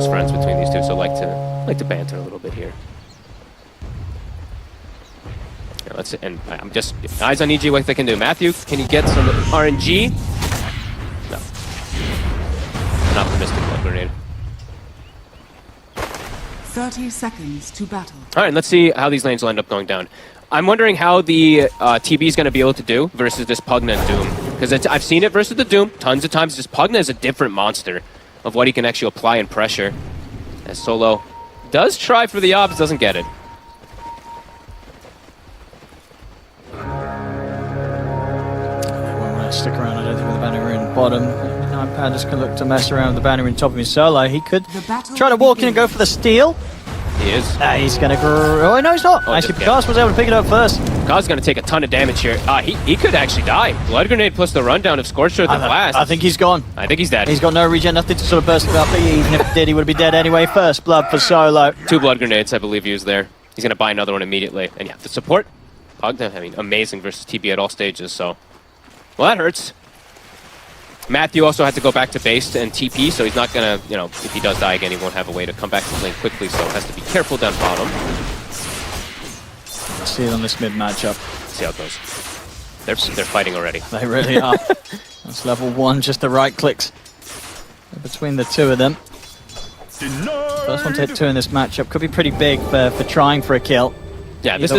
close friends between these two, so like to banter a little bit here. Yeah, let's and I'm just eyes on EG what they can do. Matthew, can you get some RNG? No. An optimistic blood grenade. 30 seconds to battle. All right, let's see how these lanes will end up going down. I'm wondering how the TB is going to be able to do versus this Pugna and Doom. Because I've seen it versus the Doom tons of times. This Pugna is a different monster of what he can actually apply in pressure. As Solo does try for the obs, doesn't get it. Won't stick around, I don't think, with the banner in bottom. 9Pandas can look to mess around with the banner in top of his Solo. He could try to walk in and go for the steal. He is. He's going to oh, no, he's not. Oh, actually, pakazs was able to pick it up first. pakazs is going to take a ton of damage here. He could actually die. Blood grenade plus the rundown of Scorched Earth and Blast. I think he's gone. I think he's dead. He's got no regen, nothing to sort of burst it up. Even if he did, he would be dead anyway. First blood for Solo. 2 blood grenades, I believe, used there. He's going to buy another one immediately. And yeah, the support, Pugna, I mean, amazing versus TB at all stages, so... Well, that hurts. Matthew also had to go back to base and TP, so he's not gonna, you know, if he does die again, he won't have a way to come back to the lane quickly, so has to be careful down bottom. Let's see it on this mid matchup. See how it goes. They're fighting already. They really are. That's level 1, just the right clicks between the two of them. First one to hit 2 in this matchup could be pretty big for trying for a kill. Yeah, this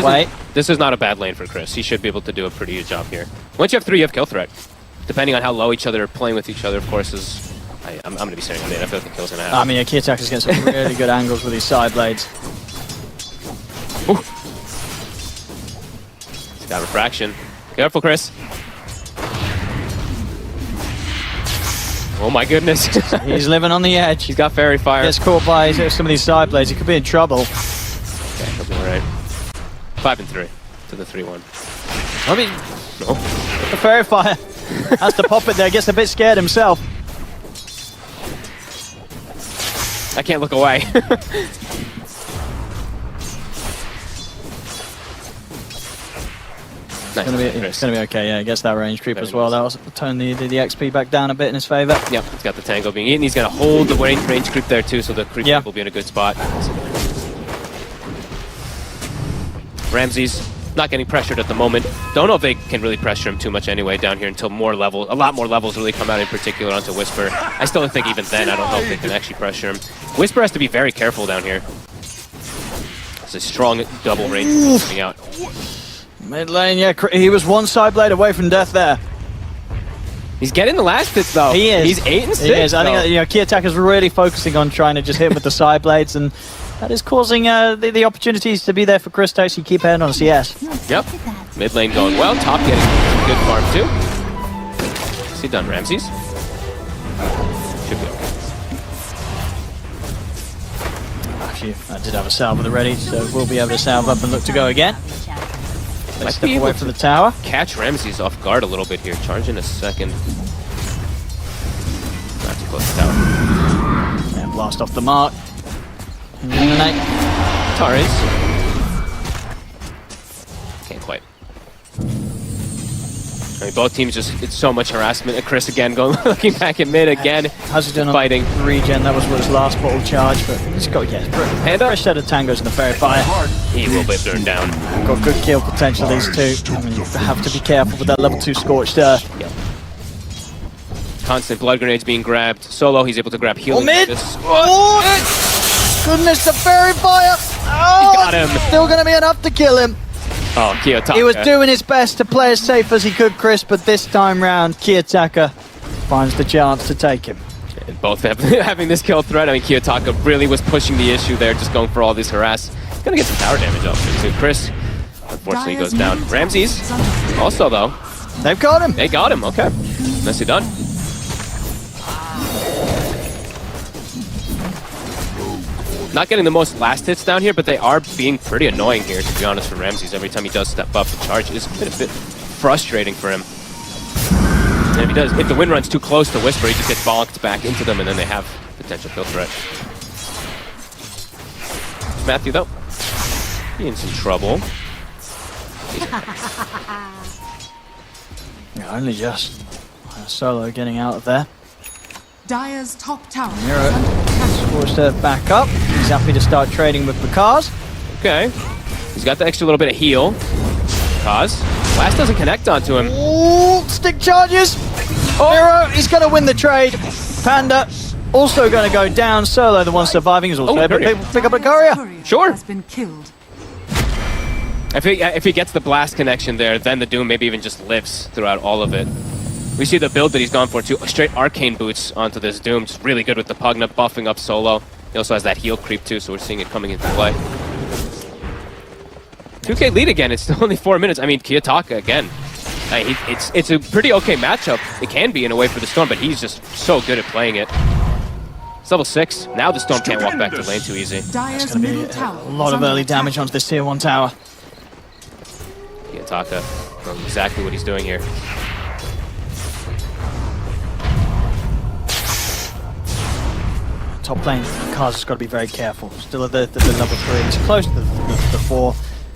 is not a bad lane for Chris. He should be able to do a pretty good job here. Once you have 3, you have kill threat. Depending on how low each other are playing with each other, of course, is... I'm going to be staring on it. I feel like the kill's going to happen. I mean, Kiyotaka's getting some really good angles with his side blades. Ooh. He's got refraction. Careful, Chris. Oh my goodness. He's living on the edge. He's got fairy fire. Gets caught by some of these side blades. He could be in trouble. Okay, he'll be alright. 5 and 3 to the 3-1. I mean, no. The fairy fire. Has to pop it there. Gets a bit scared himself. I can't look away. It's gonna be okay. Yeah, he gets that range creep as well. That will turn the XP back down a bit in his favor. Yep, he's got the tango being eaten. He's gonna hold the range creep there too, so the creep will be in a good spot. Ramses not getting pressured at the moment. Don't know if they can really pressure him too much anyway down here until a lot more levels really come out, in particular onto Wisper. I still think even then, I don't know if they can actually pressure him. Wisper has to be very careful down here. It's a strong double range coming out. Mid lane, yeah, he was 1 side blade away from death there. He's getting the last hits though. He is. He's 8 and 6. He is. I think Kiyotaka's really focusing on trying to just hit him with the side blades, and that is causing the opportunities to be there for Chris to actually keep heading on CS. Yep. Mid lane going well. Top getting some good farm too. Is he done, Ramses? Should be okay. Actually, I did have a salve at the ready, so we'll be able to salve up and look to go again. Let's step away from the tower. Catch Ramses off guard a little bit here. Charge in a second. Not too close to the tower. And blast off the mark. Eliminate. Antares. Can't quite. I mean, both teams just, it's so much harassment. And Chris again going, looking back at mid again. How's he doing fighting? On regen? That was his last bottle charge, but he's got, Panda? fresh set of tangos in the fairy fire. He will be burned down. Got good kill potential, these two. I mean, you have to be careful with that level 2 Scorched Earth. Yep. Constant blood grenades being grabbed. Solo, he's able to grab healing. Mid! Oh, goodness, the fairy fire! Oh, he got him. Still going to be enough to kill him. Oh, Kiyotaka. He was doing his best to play as safe as he could, Chris, but this time round, Kiyotaka finds the chance to take him. And both having this kill threat. I mean, Kiyotaka really was pushing the issue there, just going for all this harass. Gonna get some tower damage off it too. Chris, unfortunately, goes down. Ramses, also though. They've got him. They got him, okay. Nicely done. Not getting the most last hits down here, but they are being pretty annoying here, to be honest, for Ramses. Every time he does step up, the charge is a bit frustrating for him. And if the wind runs too close to Wisper, he just gets bonked back into them, and then they have potential kill threat. Matthew, though, he in some trouble. Yeah, only just Solo getting out of there. Dire's top tower. MieRo forced to back up. He's happy to start trading with pakazs. Okay. He's got the extra little bit of heal. Pakazs. Blast doesn't connect onto him. Ooh, stick charges. MieRo, he's going to win the trade. Panda also going to go down. Solo, the one surviving, is also able to pick up a courier. Sure. Has been killed. If he gets the blast connection there, then the Doom maybe even just lives throughout all of it. We see the build that he's gone for too. Straight arcane boots onto this Doom. Just really good with the Pugna, buffing up Solo. He also has that heal creep too, so we're seeing it coming into play. 2K lead again. It's still only 4 minutes. I mean, Kiyotaka again. It's a pretty okay matchup. It can be in a way for the Storm, but he's just so good at playing it. It's level 6. Now the Storm can't walk back to lane too easy. That's going to be a lot of early damage onto this tier 1 tower. Kiyotaka knows exactly what he's doing here. Top lane, pakazs has got to be very careful. Still at the level 3. He's close to the 4.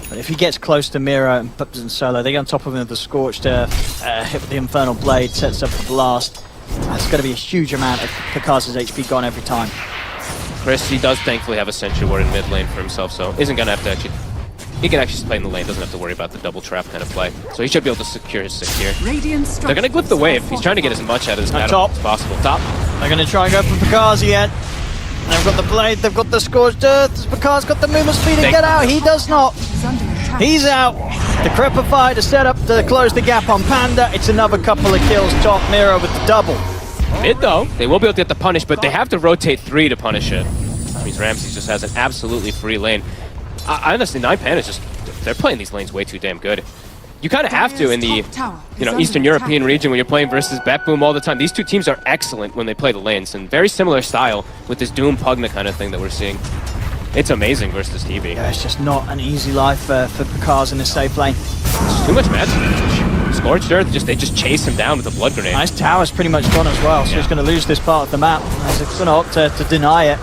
But if he gets close to MieRo and Solo, they get on top of him with the Scorch to hit with the Infernal Blade, sets up the blast. That's going to be a huge amount of pakazs' HP gone every time. Chris, he does thankfully have a Sentry Ward in mid lane for himself, so isn't going to have to actually... He can actually play in the lane, doesn't have to worry about the double trap kind of play. So he should be able to secure his 6 here. They're going to glyph the wave. He's trying to get as much out of this battle as possible. Top. They're going to try and go for pakazs again. They've got the blade, they've got the Scorched Earth. pakazs got the movement speed and get out. He does not. He's out. The Crepify to set up to close the gap on Panda. It's another couple of kills. Top MieRo with the double. Mid though, they will be able to get the punish, but they have to rotate 3 to punish it. That means Ramsey just has an absolutely free lane. Honestly, 9Pandas just, they're playing these lanes way too damn good. You kind of have to in the Eastern European region when you're playing versus Boom all the time. These two teams are excellent when they play the lanes, and very similar style with this Doom Pugna kind of thing that we're seeing. It's amazing versus TV. Yeah, it's just not an easy life for pakazs in this safe lane. It's too much magic. Scorched Earth, they just chase him down with a blood grenade. Nice tower's pretty much gone as well, so he's going to lose this part of the map. He's going to opt to deny it.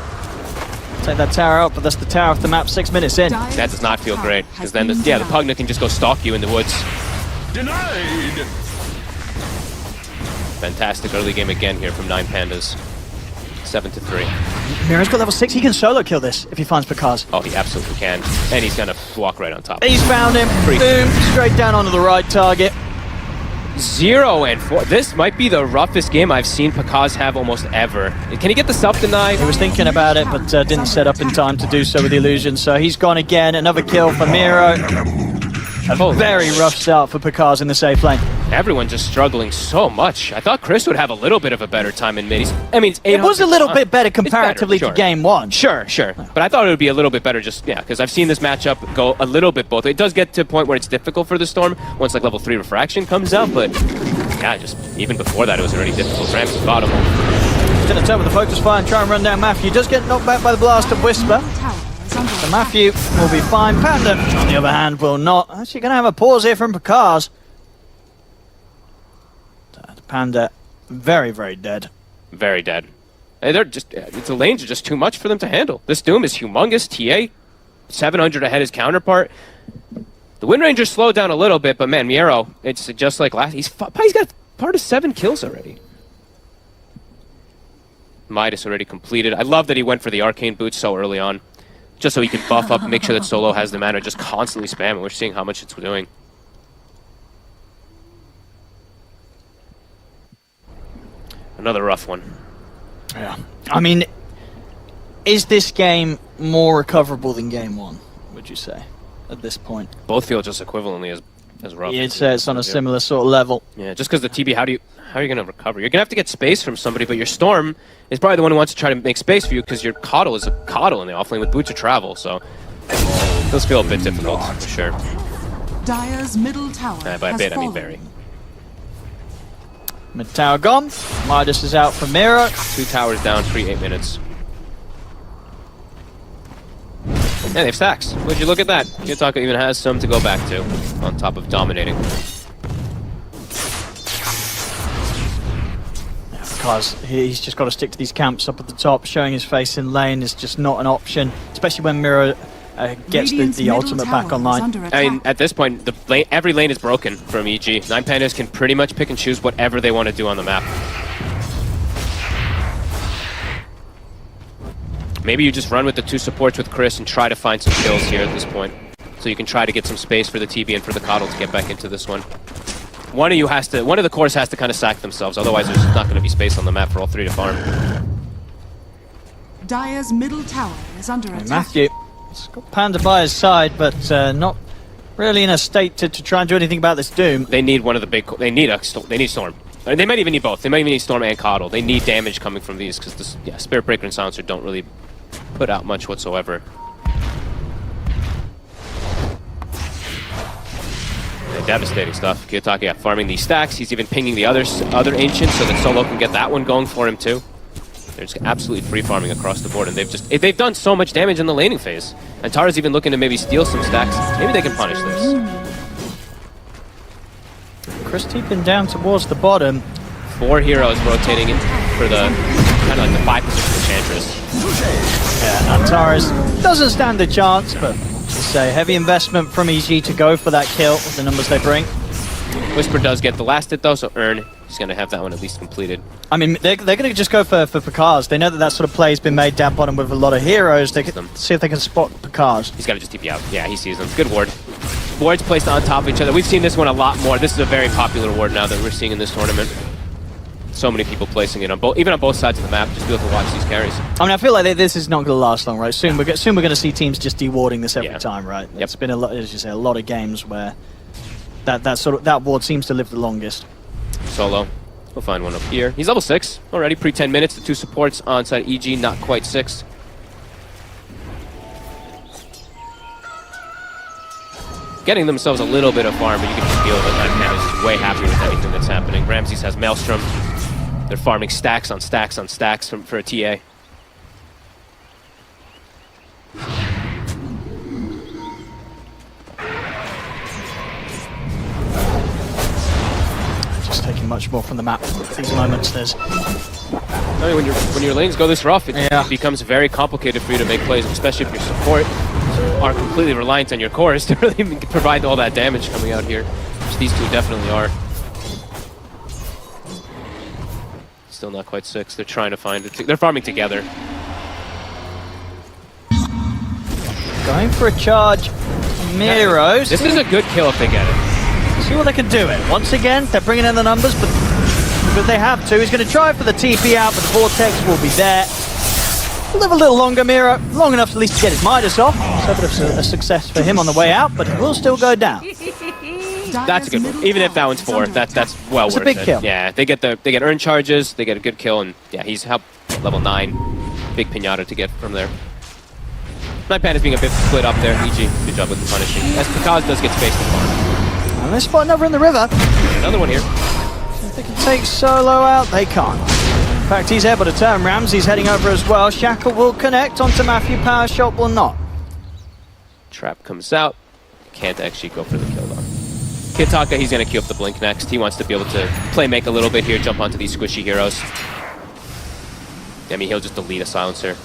Take that tower out, but that's the tower of the map 6 minutes in. That does not feel great, because then the Pugna can just go stalk you in the woods. Denied! Fantastic early game again here from 9Pandas. 7-3. MieRo's got level 6, he can solo kill this if he finds pakazs. Oh, he absolutely can. And he's gonna walk right on top. He's found him. Boom, straight down onto the right target. 0-4. This might be the roughest game I've seen pakazs have almost ever. Can he get the self-deny? He was thinking about it, but didn't set up in time to do so with the illusion, so he's gone again. Another kill for MieRo. A very rough start for pakazs in the safe lane. Everyone just struggling so much. I thought Chris would have a little bit of a better time in mid. It was a little bit better comparatively to game 1. Sure. But I thought it would be a little bit better because I've seen this matchup go a little bit both. It does get to a point where it's difficult for the Storm once like level 3 refraction comes out, but yeah, just even before that it was already difficult. Ramsey's bottom. He's going to turn with the focus fire and try and run down Matthew. Does get knocked back by the blast of Wisper. So Matthew will be fine. Panda, on the other hand, will not. Actually going to have a pause here from pakazs. Panda, very, very dead. Very dead. They're just, the lanes are just too much for them to handle. This Doom is humongous. TA, 700 ahead his counterpart. The Wind Ranger's slowed down a little bit, but man, MieRo, it's just like last. He's got part of 7 kills already. Midas already completed. I love that he went for the Arcane Boots so early on. Just so he can buff up and make sure that Solo has the mana, just constantly spam it. We're seeing how much it's doing. Another rough one. Yeah. I mean, is this game more recoverable than game 1, would you say, at this point? Both feel just equivalently as rough. Yeah, it's on a similar sort of level. Yeah, just because the TB, how are you going to recover? You're going to have to get space from somebody, but your Storm is probably the one who wants to try to make space for you because your Coddle is a Coddle in the offlane with Boots of Travel, so it does feel a bit difficult, for sure. Dire's middle tower By a bit, I mean very. Mid tower gone. Midas is out for MieRo. 2 towers down, 8 minutes. And they have stacks. Would you look at that? Kiyotaka even has some to go back to, on top of dominating. Because he's just got to stick to these camps up at the top. Showing his face in lane is just not an option, especially when MieRo gets the ultimate back online. I mean, at this point, every lane is broken from EG. 9Pandas can pretty much pick and choose whatever they want to do on the map. Maybe you just run with the 2 supports with Chris and try to find some kills here at this point. So you can try to get some space for the TB and for the Coddle to get back into this one. One of the cores has to kind of sack themselves, otherwise there's not going to be space on the map for all 3 to farm. Dire's middle tower is under attack. Matthew has got Panda by his side, but not really in a state to try and do anything about this Doom. They need one of the big... They need Storm. They might even need both. They might even need Storm and Coddle. They need damage coming from these, because Spirit Breaker and Silencer don't really put out much whatsoever. Devastating stuff. Kiyotaka farming these stacks. He's even pinging the other Ancients so that Solo can get that one going for him too. They're just absolutely free farming across the board, and they've done so much damage in the laning phase. Antares even looking to maybe steal some stacks. Maybe they can punish this. Chris deeping down towards the bottom. 4 heroes rotating in for the kind of like the 5 position Enchantress. Yeah, Antares doesn't stand a chance, but it's a heavy investment from EG to go for that kill with the numbers they bring. Wisper does get the last hit though, so Earn is going to have that one at least completed. I mean, they're going to just go for pakazs. They know that sort of play has been made down bottom with a lot of heroes. They can see if they can spot pakazs. He's got to just TP out. Yeah, he sees them. Good ward. Wards placed on top of each other. We've seen this one a lot more. This is a very popular ward now that we're seeing in this tournament. So many people placing it on both, even on both sides of the map, just to be able to watch these carries. I mean, I feel like this is not going to last long, right? Soon we're going to see teams just dewarding this every Yeah. time, right? Yep. It's been a lot, as you say, a lot of games where that ward seems to live the longest. Solo. We'll find one up here. He's level 6 already, pre 10 minutes. The 2 supports on side EG, not quite 6. Getting themselves a little bit of farm, but you can just feel that 9Pandas is way happy with anything that's happening. Ramses has Maelstrom. They're farming stacks on stacks on stacks for a TA. Just taking much more from the map at these moments. There's I mean, when your lanes go this rough, it becomes very complicated for you to make plays, especially if your support are completely reliant on your cores to really provide all that damage coming out here, which these 2 definitely are. Still not quite 6. They're trying to find it. They're farming together. going for a charge. MieRo. This is a good kill if they get it. See what they can do it. Once again, they're bringing in the numbers, but they have to. He's going to try for the TP out, but the Vortex will be there. Live a little longer, MieRo. Long enough at least to get his Midas off. So a bit of a success for him on the way out, but he will still go down. That's a good one. Even if that one's 4, that's well worth it. It's a big kill. Yeah, they get earn charges, they get a good kill, and yeah, he's helped level 9. Big pinata to get from there. 9Pandas being a bit split up there. EG, good job with the punishing. As pakazs does get space to farm. And they spot another in the river. Another one here. If they can take Solo out, they can't. In fact, he's able to turn. Ramsey's heading over as well. Shackle will connect onto Matthew. Power shot will not. Trap comes out. Can't actually go for the kill though. Kiyotaka, he's going to queue up the blink next. He wants to be able to play make a little bit here, jump onto these squishy heroes. I mean, he'll just delete a silencer.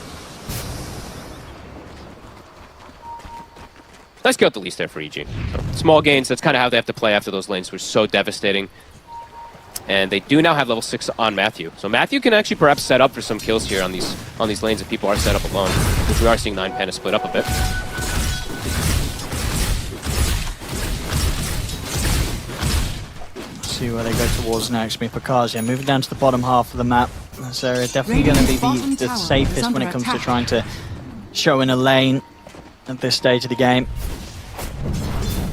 Nice kill at the least there for EG. So, small gains, that's kind of how they have to play after those lanes were so devastating. And they do now have level 6 on Matthew. So Matthew can actually perhaps set up for some kills here on these lanes if people are set up alone, which we are seeing 9Pandas split up a bit. See where they go towards next. pakazs, yeah, moving down to the bottom half of the map. This area definitely going to be the safest when it comes to trying to show in a lane at this stage of the game.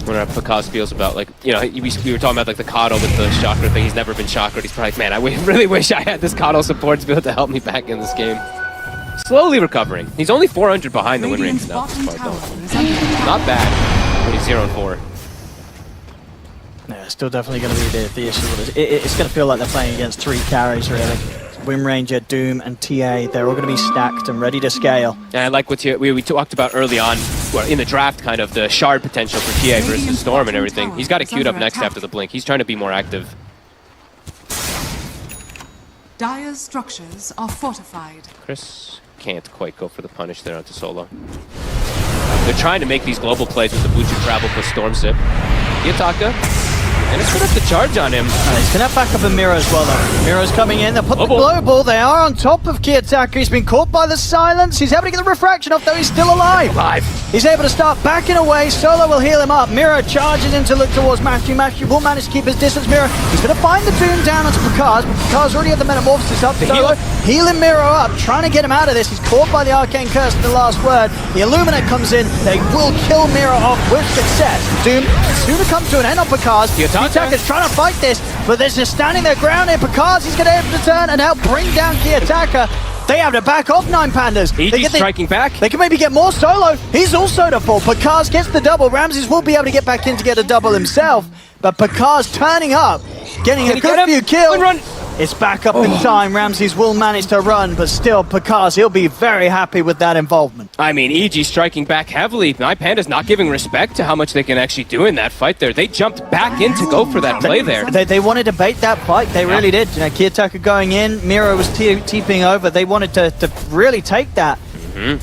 When pakazs feels about, like, you know, we were talking about like the Coddle with the chakra thing. He's never been chakra. He's probably like, man, I really wish I had this Coddle support to be able to help me back in this game. Slowly recovering. He's only 400 behind the win rate now. Not bad when he's 0-4. Yeah, still definitely going to be the issue with it. It's going to feel like they're playing against 3 carries, really. Wind Ranger, Doom, and TA, they're all going to be stacked and ready to scale. And I like what we talked about early on, well, in the draft, kind of the shard potential for TA versus Storm and everything. He's got it queued up next after the blink. He's trying to be more active. Dire's structures are fortified. Chris can't quite go for the punish there onto Solo. They're trying to make these global plays with the Butcher Travel plus Storm Sip. Kiyotaka And it's put up the charge on him. He's going to have backup in MieRo as well, though. MieRo's coming in. They'll put the Global. global. They are on top of Kiyotaka. He's been caught by the silence. He's able to get the refraction off, though. He's still alive. He's able to start backing away. Solo will heal him up. MieRo charges in to look towards Matthew. Matthew will manage to keep his distance. MieRo, he's going to find the Doom down onto pakazs, but pakazs already had the Metamorphosis up. Solo healing MieRo up, trying to get him out of this. He's caught by the Arcane Curse in the last word. The Illuminate comes in. They will kill MieRo off with success. Doom soon to come to an end on pakazs. Kiyotaka's trying to fight this, but they're just standing their ground here. pakazs, he's going to able to turn and help bring down Kiyotaka. They have to back off 9Pandas. EG's striking back. They can maybe get more Solo. He's also to fall. pakazs gets the double. Ramses will be able to get back in to get a double himself, but pakazs turning up, getting a good few kills. Run. It's back up in time. Ramses will manage to run, but still, pakazs, he'll be very happy with that involvement. I mean, EG striking back heavily. 9Pandas not giving respect to how much they can actually do in that fight there. They jumped back in to go for that play there. They wanted to bait that fight. They really did. You know, Kiyotaka going in, MieRo was TPing over. They wanted to really take that.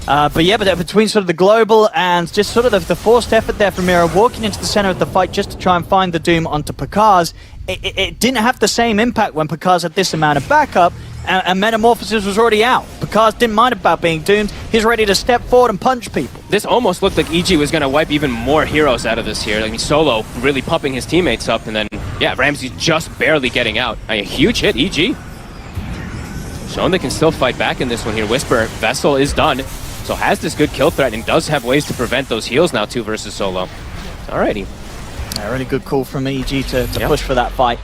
But between sort of the global and just sort of the forced effort there from MieRo, walking into the center of the fight just to try and find the Doom onto pakazs, it didn't have the same impact when pakazs had this amount of backup, and Metamorphosis was already out. pakazs didn't mind about being doomed. He's ready to step forward and punch people. This almost looked like EG was going to wipe even more heroes out of this here. I mean, Solo really pumping his teammates up, and then, yeah, Ramsey just barely getting out. A huge hit, EG. Showing they can still fight back in this one here. Wisper, Vessel is done, so has this good kill threat and does have ways to prevent those heals now, 2 versus Solo. Alrighty. A really good call from EG to push for that fight.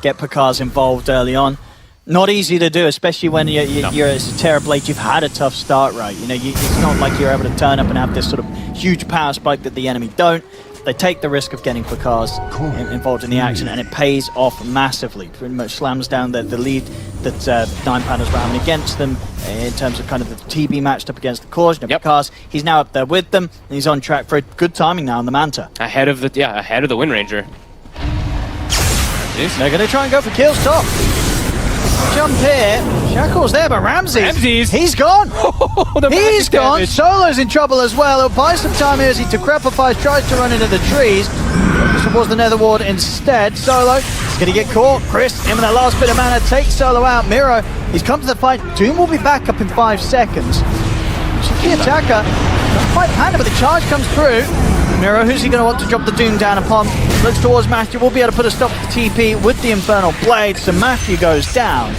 Get pakazs involved early on. Not easy to do, especially when you're a Terrorblade. You've had a tough start, right? You know, it's not like you're able to turn up and have this sort of huge power spike that the enemy don't. They take the risk of getting pakazs involved in the action, and it pays off massively. Pretty much slams down the lead that 9Pandas were having against them in terms of kind of the TB matched up against the Cause. pakazs, he's now up there with them, and he's on track for a good timing now on the Manta. Ahead of the Wind Ranger. They're going to try and go for kills top. Jump here. Shackle's there, but Ramses, he's gone. He's gone. Damage. Solo's in trouble as well. He'll buy some time here as he decrepifies, tries to run into the trees. Focus towards the Nether Ward instead. Solo is going to get caught. Chris, him with that last bit of mana, takes Solo out. MieRo, he's come to the fight. Doom will be back up in 5 seconds. Kiyotaka, the fight Panda, but the charge comes through. MieRo, who's he going to want to drop the Doom down upon? Looks towards Matthew, will be able to put a stop to the TP with the Infernal Blade, so Matthew goes down.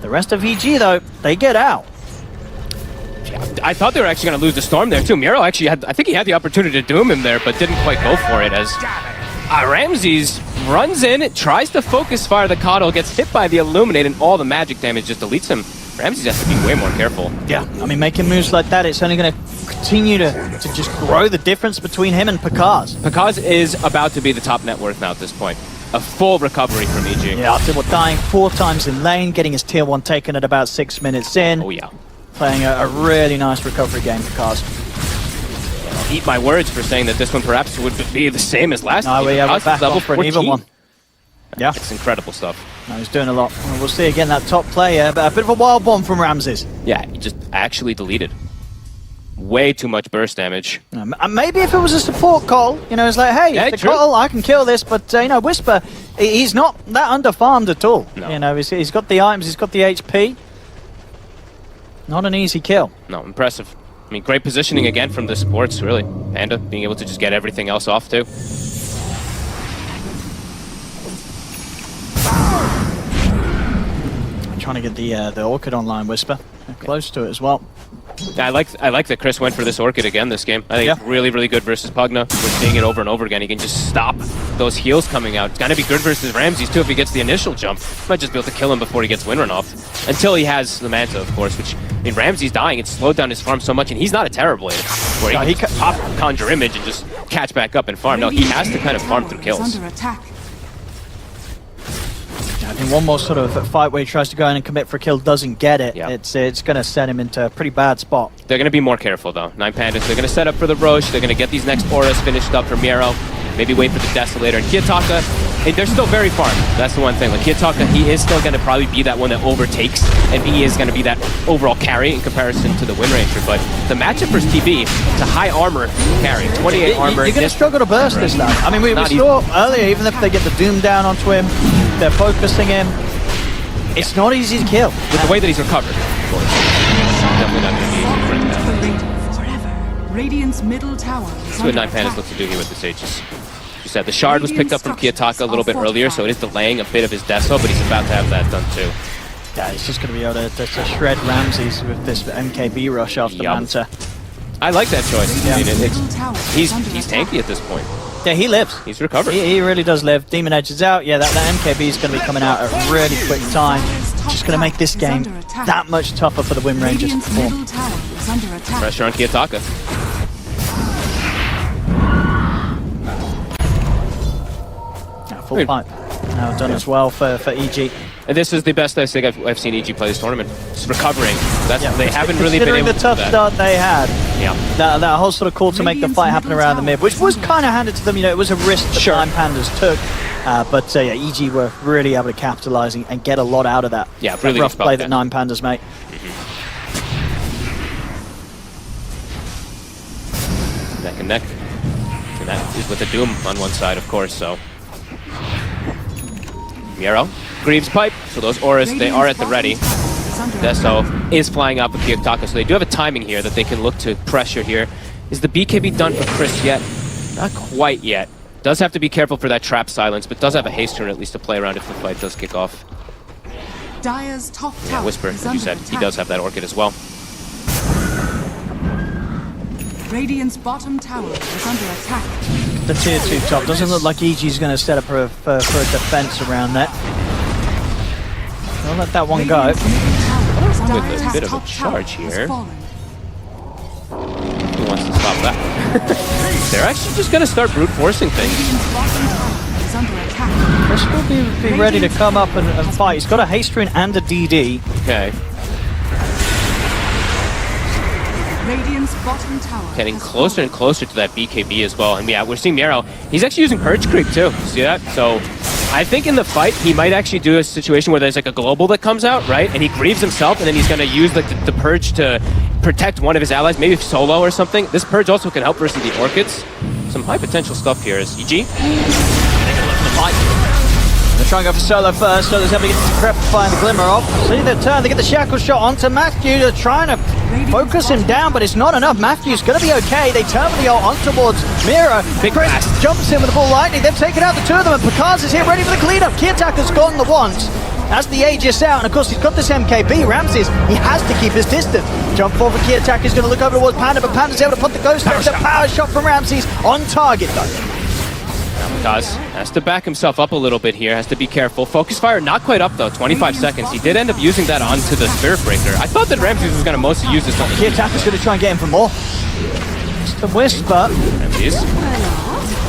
The rest of EG, though, they get out. I thought they were actually going to lose the Storm there, too. MieRo actually I think he had the opportunity to doom him there, but didn't quite go for it as Ramses runs in, tries to focus fire the Coddle, gets hit by the Illuminate, and all the magic damage just deletes him. Ramses has to be way more careful. Yeah, I mean, making moves like that, it's only going to continue to just grow the difference between him and pakazs. pakazs is about to be the top net worth now at this point. A full recovery from EG. Yeah, after dying 4 times in lane, getting his tier 1 taken at about 6 minutes in. Oh, yeah. Playing a really nice recovery game for pakazs. Eat my words for saying that this one perhaps would be the same as last No, year. we're pakazs back level off for an even 14. one. Yeah. It's incredible stuff. No, he's doing a lot. We'll see again that top player, but a bit of a wild bomb from Ramses. Yeah, he just actually deleted. Way too much burst damage. Maybe if it was a support call, you know, it's like, hey, Yeah, it's the call, I can kill this, but, you know, Wisper, he's not that under-farmed at all. No. You know, he's got the items, he's got the HP. Not an easy kill. No, impressive. I mean, great positioning again from the supports, really. Panda being able to just get everything else off, too. Trying to get the Orchid online, Wisper. They're close to it as well. I like that Chris went for this Orchid again this game. I think it's really, really good versus Pugna. We're seeing it over and over again. He can just stop those heals coming out. It's going to be good versus Ramses, too, if he gets the initial jump. Might just be able to kill him before he gets Wind Run off. Until he has the Manta, of course, which, I mean, Ramses dying, it's slowed down his farm so much, and he's not a Terrorblade, where he can pop Conjure Image and just catch back up and farm. No, he has to kind of farm through kills. Under attack. I think one more sort of fight where he tries to go in and commit for a kill, doesn't get it. Yeah. It's going to set him into a pretty bad spot. They're going to be more careful, though. 9Pandas, they're going to set up for the Roche. They're going to get these next auras finished up for MieRo. Maybe wait for the Desolator. And Kiyotaka they're still very farmed. That's the one thing. Like Kiyotaka, he is still going to probably be that one that overtakes, and he is going to be that overall carry in comparison to the Wind Ranger. But the matchup for TB, it's a high armor carry, 28 armor. You're going to struggle to burst this now. I mean, we saw earlier, even if they get the Doom down onto him, they're focusing him. It's not easy to kill. With the way that he's recovered, of course. Definitely not going to be easy for him to have. Forever. Radiant's middle tower is That's what under 9Pandas attack. looks to do here with the Sages. You said the shard was picked up from Kiyotaka a little bit earlier, so it is delaying a bit of his deso, but he's about to have that done too. Yeah, he's just going to be able to shred Ramses with this MKB rush after Manta. I like that choice. Yeah. I mean, Middle tower is he's under tanky attack. at this point. Yeah, he lives. He's recovered. He really does live. Demon Edge is out. Yeah, that MKB is going to be coming out at a really quick time. Just going to make this game that much tougher for the Wind Rangers to Radiant's perform. middle tower is under attack. Pressure on Kiyotaka. Full pipe. Now done as well for EG. And this is the best I think I've seen EG play this tournament. Just recovering. They haven't really been Considering able the to tough do that. start they had, Yeah. that whole sort of call to make the fight happen around the mid, which was kind of handed to them. You know, it was a risk that Sure. 9Pandas took, but yeah, EG were really able to capitalize and get a lot out of that. Yeah, That really rough good spell play that then. 9Pandas make. Neck and neck. And that is with the Doom on one side, of course, so. MieRo. Greaves pipe. So those auras, they are at the ready. Deso is flying out with Kiyotaka, so they do have a timing here that they can look to pressure here. Is the BKB done for Chris yet? Not quite yet. Does have to be careful for that trap silence, but does have a haste turn at least to play around if the fight does kick off. Dire's top Yeah, tower Wisper, is as you under said, he attack. does have that Orchid as well. Radiant's bottom tower is under attack. The tier 2 top doesn't look like EG's going to set up for a defense around that. I'll let that one go. Radiant's middle tower is under With a attack. bit of a Top tower charge has here. fallen. Who wants to stop that? They're actually just going to start brute forcing things. Radiant's bottom tower is under attack. Chris will be ready to come up and fight. He's got a haste rune and a DD. Okay. Radiant's bottom tower Getting has closer fallen. and closer to that BKB as well. And yeah, we're seeing MieRo. He's actually using Purge Creep too. See that? So I think in the fight, he might actually do a situation where there's like a global that comes out, right? And he grieves himself, and then he's going to use like the Purge to protect one of his allies, maybe solo or something. This Purge also can help versus the Orchids. Some high potential stuff here is EG. They're trying to go for solo first. Solo's able to get the Crep find the glimmer off. See the turn, they get the shackle shot onto Matthew. They're trying to focus him down, but it's not enough. Matthew's going to be okay. They turn the ult on towards MieRo. Big Chris pass. jumps in with the ball lightning. They've taken out the two of them, and pakazs is here ready for the cleanup. Kiyotaka's gone the once. As the Aegis out, and of course he's got this MKB. Ramses, he has to keep his distance. Jump forward for Kiyotaka, is going to look over towards Panda, but Panda's able to put the ghost there. The power shot from Ramses on target though. Pakazs has to back himself up a little bit here, has to be careful. Focus fire not quite up though, 25 seconds. He did end up using that onto the Spirit Breaker. I thought that Ramses was going to mostly use this on the Kiyotaka's going to try and get him for more. It's the Wisper. Ramses.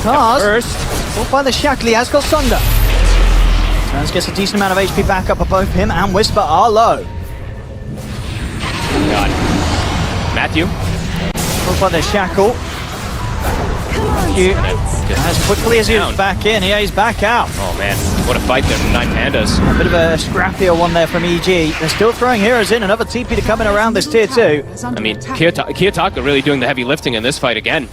Pakazs, First. caught by the shackle, he has got Sunder. Turns gets a decent amount of HP back up, but both him and Wisper are low. God. Matthew. Caught by the shackle. As quickly as he was back in, yeah, he's back out. Oh man, what a fight there from 9Pandas. A bit of a scrappier one there from EG. They're still throwing heroes in. Another TP to come in around this tier 2. I mean, Kiyotaka really doing the heavy lifting in this fight again.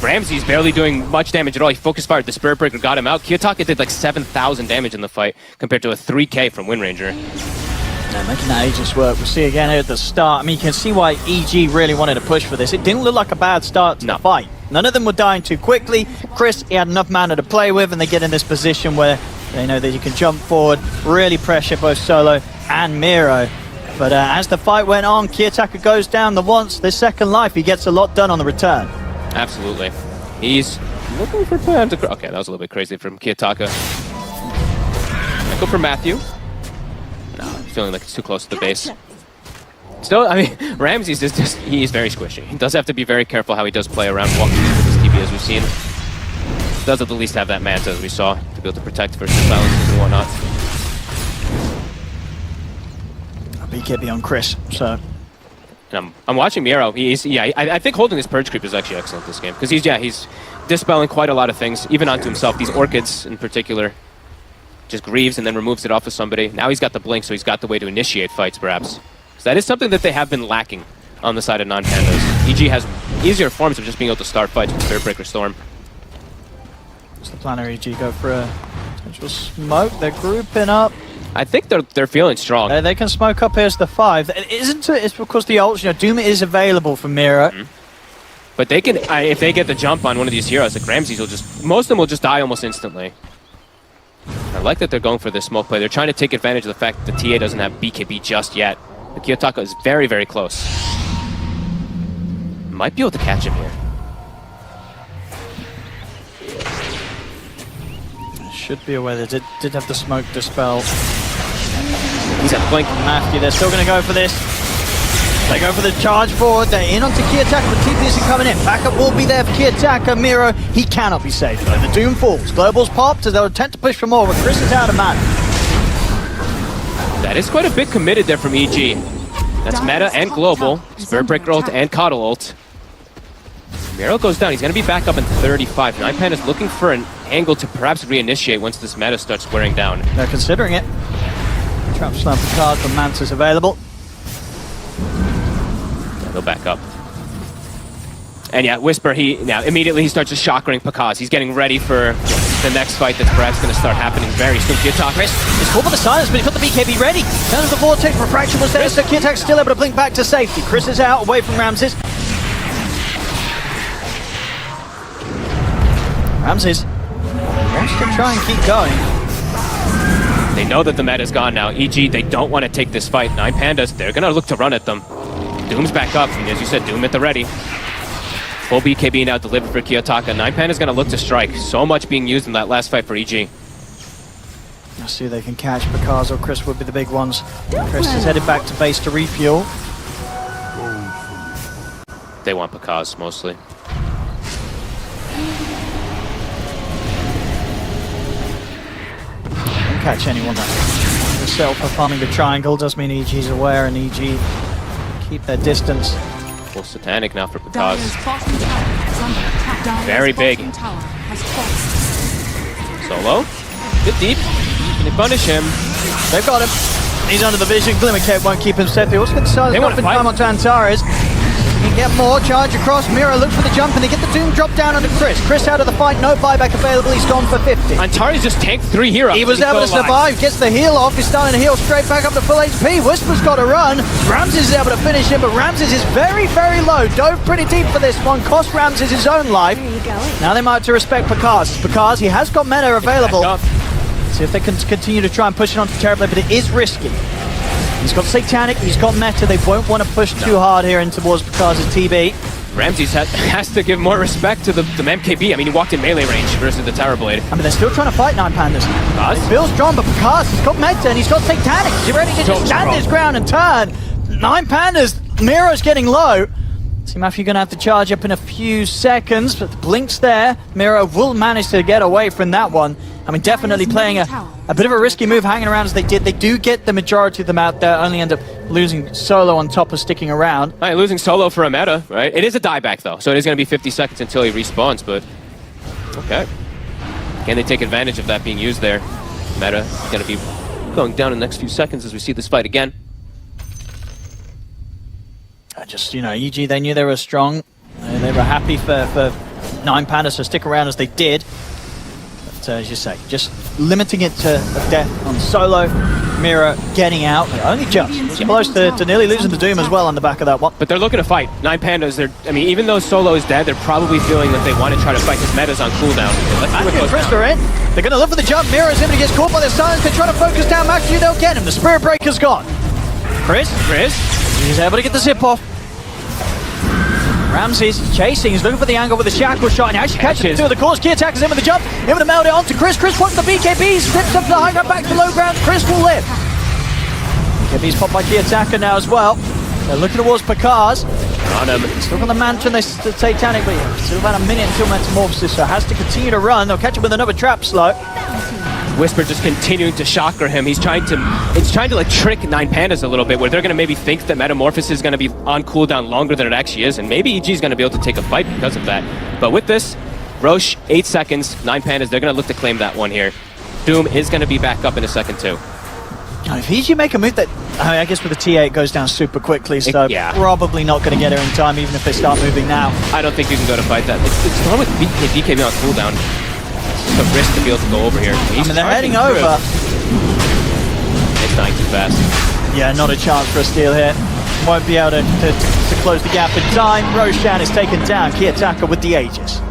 Ramsey's barely doing much damage at all. He focus fired, the Spirit Breaker got him out. Kiyotaka did like 7,000 damage in the fight compared to a 3k from Wind Ranger. Now making that Aegis work. We'll see again here at the start. I mean, you can see why EG really wanted to push for this. It didn't look like a bad start to the fight. None of them were dying too quickly. Chris, he had enough mana to play with, and they get in this position where they know that you can jump forward, really pressure both Solo and MieRo. But as the fight went on, Kiyotaka goes down the once. This second life, he gets a lot done on the return. Absolutely. He's looking for time to... Okay, that was a little bit crazy from Kiyotaka. Go for Matthew. No, I'm feeling like it's too close to the base. Still, I mean, Ramses is just... He's very squishy. He does have to be very careful how he does play around walking with his TP, as we've seen. Does at the least have that Manta, as we saw, to be able to protect versus silences and whatnot. BKB on Chris, so And I'm watching MieRo. I think holding this Purge Creep is actually excellent this game. Because he's dispelling quite a lot of things, even onto himself. These Orchids in particular. Just grieves and then removes it off of somebody. Now he's got the Blink, so he's got the way to initiate fights, perhaps. So that is something that they have been lacking on the side of 9Pandas. EG has easier forms of just being able to start fights with Spiritbreaker Storm. What's the plan? EG go for a potential smoke. They're grouping up. I think they're feeling strong. They can smoke up here as the 5. Isn't it? It's because the ults, Doom is available from MieRo. Mm-hmm. But they can, if they get the jump on one of these heroes, like Ramses will most of them will just die almost instantly. I like that they're going for this smoke play. They're trying to take advantage of the fact that the TA doesn't have BKB just yet. The Kiyotaka is very, very close. Might be able to catch him here. Should be aware they did have the smoke dispel. He's at Blink. Matthew, they're still going to go for this. They go for the charge forward. They're in onto Kiyotaka, but TP isn't coming in. Backup will be there for Kiyotaka. MieRo, he cannot be saved though. The Doom falls. Global's popped as they'll attempt to push for more, but Chris is out of mana. That is quite a bit committed there from EG. That's meta and global. Spiritbreaker ult and Coddle ult. MieRo goes down. He's going to be back up in 35. 9Pandas looking for an angle to perhaps reinitiate once this meta starts wearing down. They're considering it. Trap slam for card, but Manta's available. He'll back up. And yeah, Wisper, immediately he starts to shock ring pakazs. He's getting ready for the next fight that's perhaps going to start happening very soon. Kiyotaka. He's called for the silence, but he's got the BKB ready. Down to the vortex, refraction was there, so Kiyotaka's still able to blink back to safety. Chris is out, away from Ramses. Ramses wants to try and keep going. They know that the meta's gone now. EG, they don't want to take this fight. 9Pandas, they're going to look to run at them. Doom's back up, and as you said, Doom at the ready. Full BKB now delivered for Kiyotaka. 9Panda's going to look to strike. So much being used in that last fight for EG. Let's see if they can catch pakazs or Chris would be the big ones. Chris is headed back to base to refuel. They want pakazs mostly. Don't catch anyone there. Yourself for farming the triangle does mean EG's aware, and EG keep their distance. Full satanic now for pakazs. Very Very big. Solo. Get deep. Can they punish him? They've got him. He's under the vision. Glimmer Cape won't keep him safe. They also get the size They drop wanna in fight. time onto Antares. He can get more. Charge across. MieRo looks for the jump, and they get the Doom drop down onto Chris. Chris out of the fight. No buyback available. He's gone for 50. Antares just tanked 3 heroes. He was He's able to still alive. survive. Gets the heal off. He's starting to heal straight back up to full HP. Whisper's got to run. Ramses is able to finish him, but Ramses is very, very low. Dove pretty deep for this one. Cost Ramses his own life. Now they might have to respect pakazs. Pakazs, he has got meta available. Back up. See if they can continue to try and push it onto Terrorblade, but it is risky. He's got Satanic, he's got meta. They won't want to push too hard here in towards pakazs' TB. Ramses has to give more respect to the MKB. I mean, he walked in melee range versus the Tower Blade. I mean, they're still trying to fight 9Pandas. Pakazs? He feels strong, but pakazs, he's got meta and he's got Satanic. He's ready to just stand his ground and turn. 9Pandas, MieRo's getting low. See, Matthew, you're going to have to charge up in a few seconds, but the blink's there. MieRo will manage to get away from that one. I mean, definitely playing a bit of a risky move hanging around as they did. They do get the majority of them out there, only end up losing Solo on top of sticking around. All right, losing Solo for a meta, right? It is a dieback, though, so it is going to be 50 seconds until he respawns, but okay. Can they take advantage of that being used there? Meta is going to be going down in the next few seconds as we see this fight again. Just, EG, they knew they were strong. They were happy for 9Pandas to stick around as they did. But as you say, just limiting it to a death on Solo. MieRo getting out. Only just. It's close to nearly losing the Doom as well on the back of that one. But they're looking to fight. 9Pandas, I mean, even though Solo is dead, they're probably feeling that they want to try to fight because meta's on cooldown. Let's see what goes Chris down. are in. They're going to look for the jump. MieRo's in, but he gets caught by the silence. They're trying to focus down Matthew. They'll get him. The Spirit Breaker's gone. Chris. He's able to get the zip off. Ramses chasing, he's looking for the angle with the shackle shot, and he actually catches two of the cores. Kiyotaka's in with the jump, able to meld it onto Chris. Chris wants the BKB, slips up to the high ground, back to low ground. Chris will live. BKB's popped by Kiyotaka now as well. They're looking towards pakazs. On him. Still got the Manta and the Satanic, but still about a minute until Metamorphosis, so has to continue to run. They'll catch him with another trap slow. Wisper just continuing to shocker him. It's trying to like trick 9Pandas a little bit, where they're going to maybe think that Metamorphosis is going to be on cooldown longer than it actually is, and maybe EG is going to be able to take a fight because of that. But with this, Roche, 8 seconds, 9Pandas, they're going to look to claim that one here. Doom is going to be back up in a second too. If EG make a move that, I guess with the T8 it goes down super quickly, so yeah. probably not going to get her in time, even if they start moving now. I don't think you can go to fight that. It's the one with BKB on cooldown. It's a risk to be able to go over here. They're heading over. It's dying too fast. Yeah, not a chance for a steal here. Won't be able to close the gap in time. Roshan is taken down. Kiyotaka with the Aegis.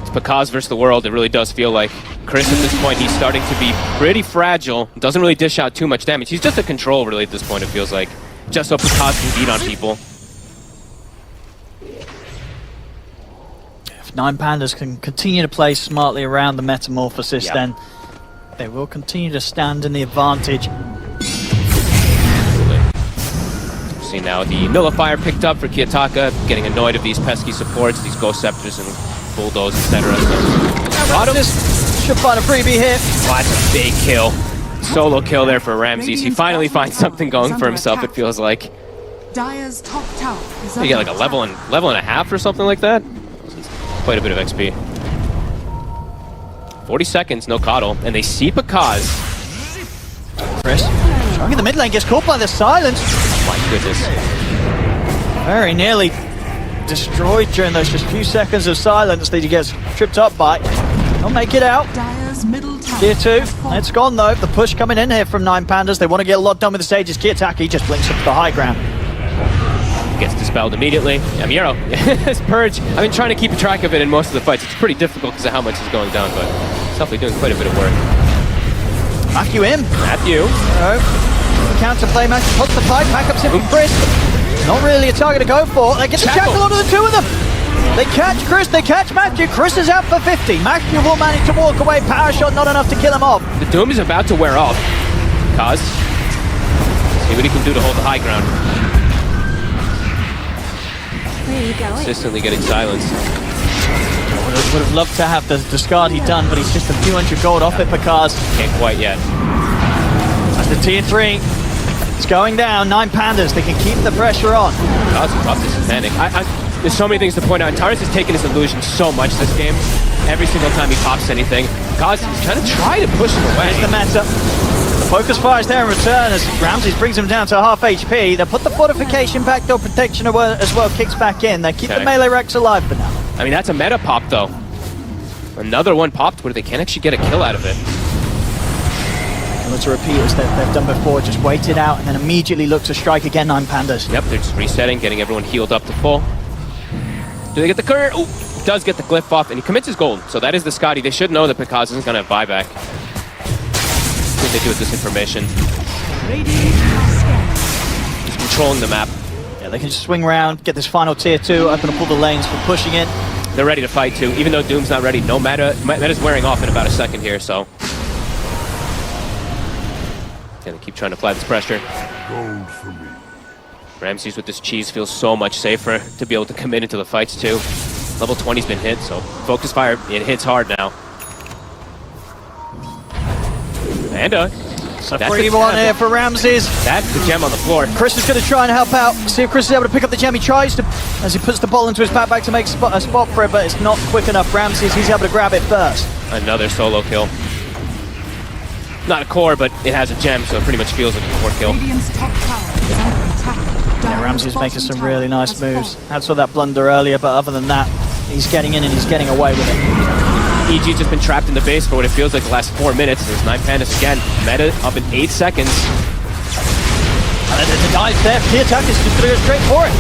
It's pakazs versus the world. It really does feel like Chris at this point, he's starting to be pretty fragile. Doesn't really dish out too much damage. He's just a control really at this point, it feels like. Just so pakazs can beat on people. If 9Pandas can continue to play smartly around the Metamorphosis, Yep. then they will continue to stand in the advantage. See now the Nullifier picked up for Kiyotaka, getting annoyed of these pesky supports, these Ghost Scepters and Bulldoze, etc. Should find a freebie here. Oh, that's a big kill. Solo kill there for Ramses. He finally finds something going for himself, it feels like. Dire's top tower is You get like a level and a half or something like that. Quite a bit of XP. 40 seconds, no coddle, and they see pakazs. Chris, trying in the mid lane, gets caught by the silence. My goodness. Very nearly destroyed during those just few seconds of silence that he gets tripped up by. He'll make it out. Dire's middle tower. Tier 2, it's gone though. The push coming in here from 9Pandas. They want to get a lot done with the stages. Kiyotaka just blinks up to the high ground. Gets dispelled immediately. Yeah, MieRo, this Purge, I've been trying to keep track of it in most of the fights. It's pretty difficult because of how much is going down, but it's definitely doing quite a bit of work. Matthew in. Matthew. Counterplay, Matthew puts the fight, back up in from Chris. Not really a target to go for. They get the shackle onto the two of them. They catch Chris, they catch Matthew. Chris is out for 50. Matthew will manage to walk away. Power shot not enough to kill him off. The Doom is about to wear off. Kaz. See what he can do to hold the high ground. Where are you going? Consistently getting silence. Would have loved to have the discard he done, but he's just a few hundred gold off it, pakazs. Can't quite yet. That's the tier 3. It's going down. 9Pandas, they can keep the pressure on. Kaz is up to some panic. There's so many things to point out. Antares has taken his illusion so much this game. Every single time he pops anything. Kaz is trying to push him away. There's the meta. The focus fire is there in return as Ramses brings him down to half HP. They put the fortification backdoor protection as well, kicks back in. They keep the melee Rex alive for now. I mean, that's a meta pop though. Another one popped where they can't actually get a kill out of it. Let's repeat as they've done before, just wait it out and then immediately look to strike again, 9Pandas. Yep, they're just resetting, getting everyone healed up to full. Do they get the current? Ooh, does get the glyph off, and he commits his gold. So that is the Scotty. They should know that pakazs isn't going to have buyback. What do they do with this information? Just controlling the map. Yeah, they can just swing around, get this final tier 2, open up all the lanes for pushing in. They're ready to fight too, even though Doom's not ready. No meta's wearing off in about a second here, so. Yeah, they keep trying to apply this pressure. Gold for me. Ramses with this cheese feels so much safer to be able to commit into the fights too. Level 20's been hit, so focus fire, it hits hard now. And So free one here for Ramses. That's the gem on the floor. Chris is going to try and help out. See if Chris is able to pick up the gem. He tries to, as he puts the ball into his backpack to make a spot for it, but it's not quick enough. Ramses, he's able to grab it first. Another solo kill. Not a core, but it has a gem, so it pretty much feels like a core kill. Radiant's top tower is under attack. Yeah, Ramses making some really nice moves. Had saw that blunder earlier, but other than that, he's getting in and he's getting away with it. EG's just been trapped in the base for what it feels like the last 4 minutes. There's 9Pandas again. Meta up in 8 seconds. The dive there. Kiyotaka is just going to go straight for it.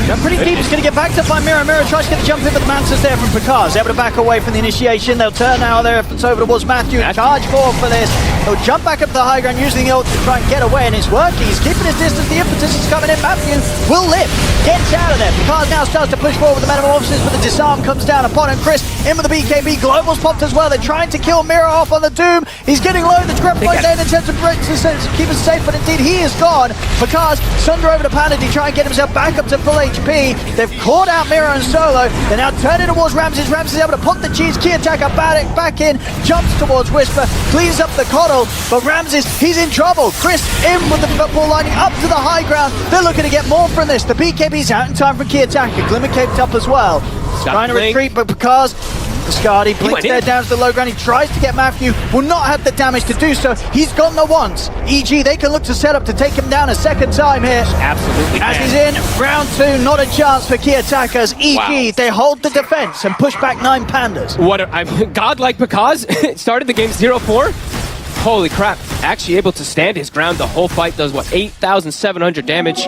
Jump pretty deep. He's going to get backed up by MieRo. MieRo tries to get the jump in, but the Mantis there from pakazs. Able to back away from the initiation. They'll turn now their efforts over towards Matthew. Charge forward for this. He'll jump back up to the high ground using the ult to try and get away, and it's working. He's keeping his distance. The impetus is coming in. Matthew will live. Gets out of there. Pakazs now starts to push forward with the Metamorphosis, but the disarm comes down upon him. Chris in with the BKB. Global's popped as well. They're trying to kill MieRo off on the Doom. He's getting low. The grab point there in attempt to keep us safe, but indeed he is gone. Pakazs, Sunder over to Panda to try and get himself back up to full HP. They've caught out MieRo and Solo. They're now turning towards Ramses. Ramses is able to put the cheese. Kiyotaka back in, jumps towards Wisper, cleans up the coddle, but Ramses, he's in trouble. Chris in with the football lining up to the high ground. They're looking to get more from this. The BKB's out in time for Kiyotaka. Glimmer caved up as well. Trying to retreat, but because the Skadi blinks there down to the low ground. He tries to get Matthew, will not have the damage to do so. He's gone the once. EG, they can look to set up to take him down a second time here. Absolutely. As he's in round 2, not a chance for Kiyotaka's EG. They hold the defense and push back 9Pandas. I'm godlike Pakazs started the game 0-4. Holy crap. Actually able to stand his ground the whole fight. Does what, 8,700 damage.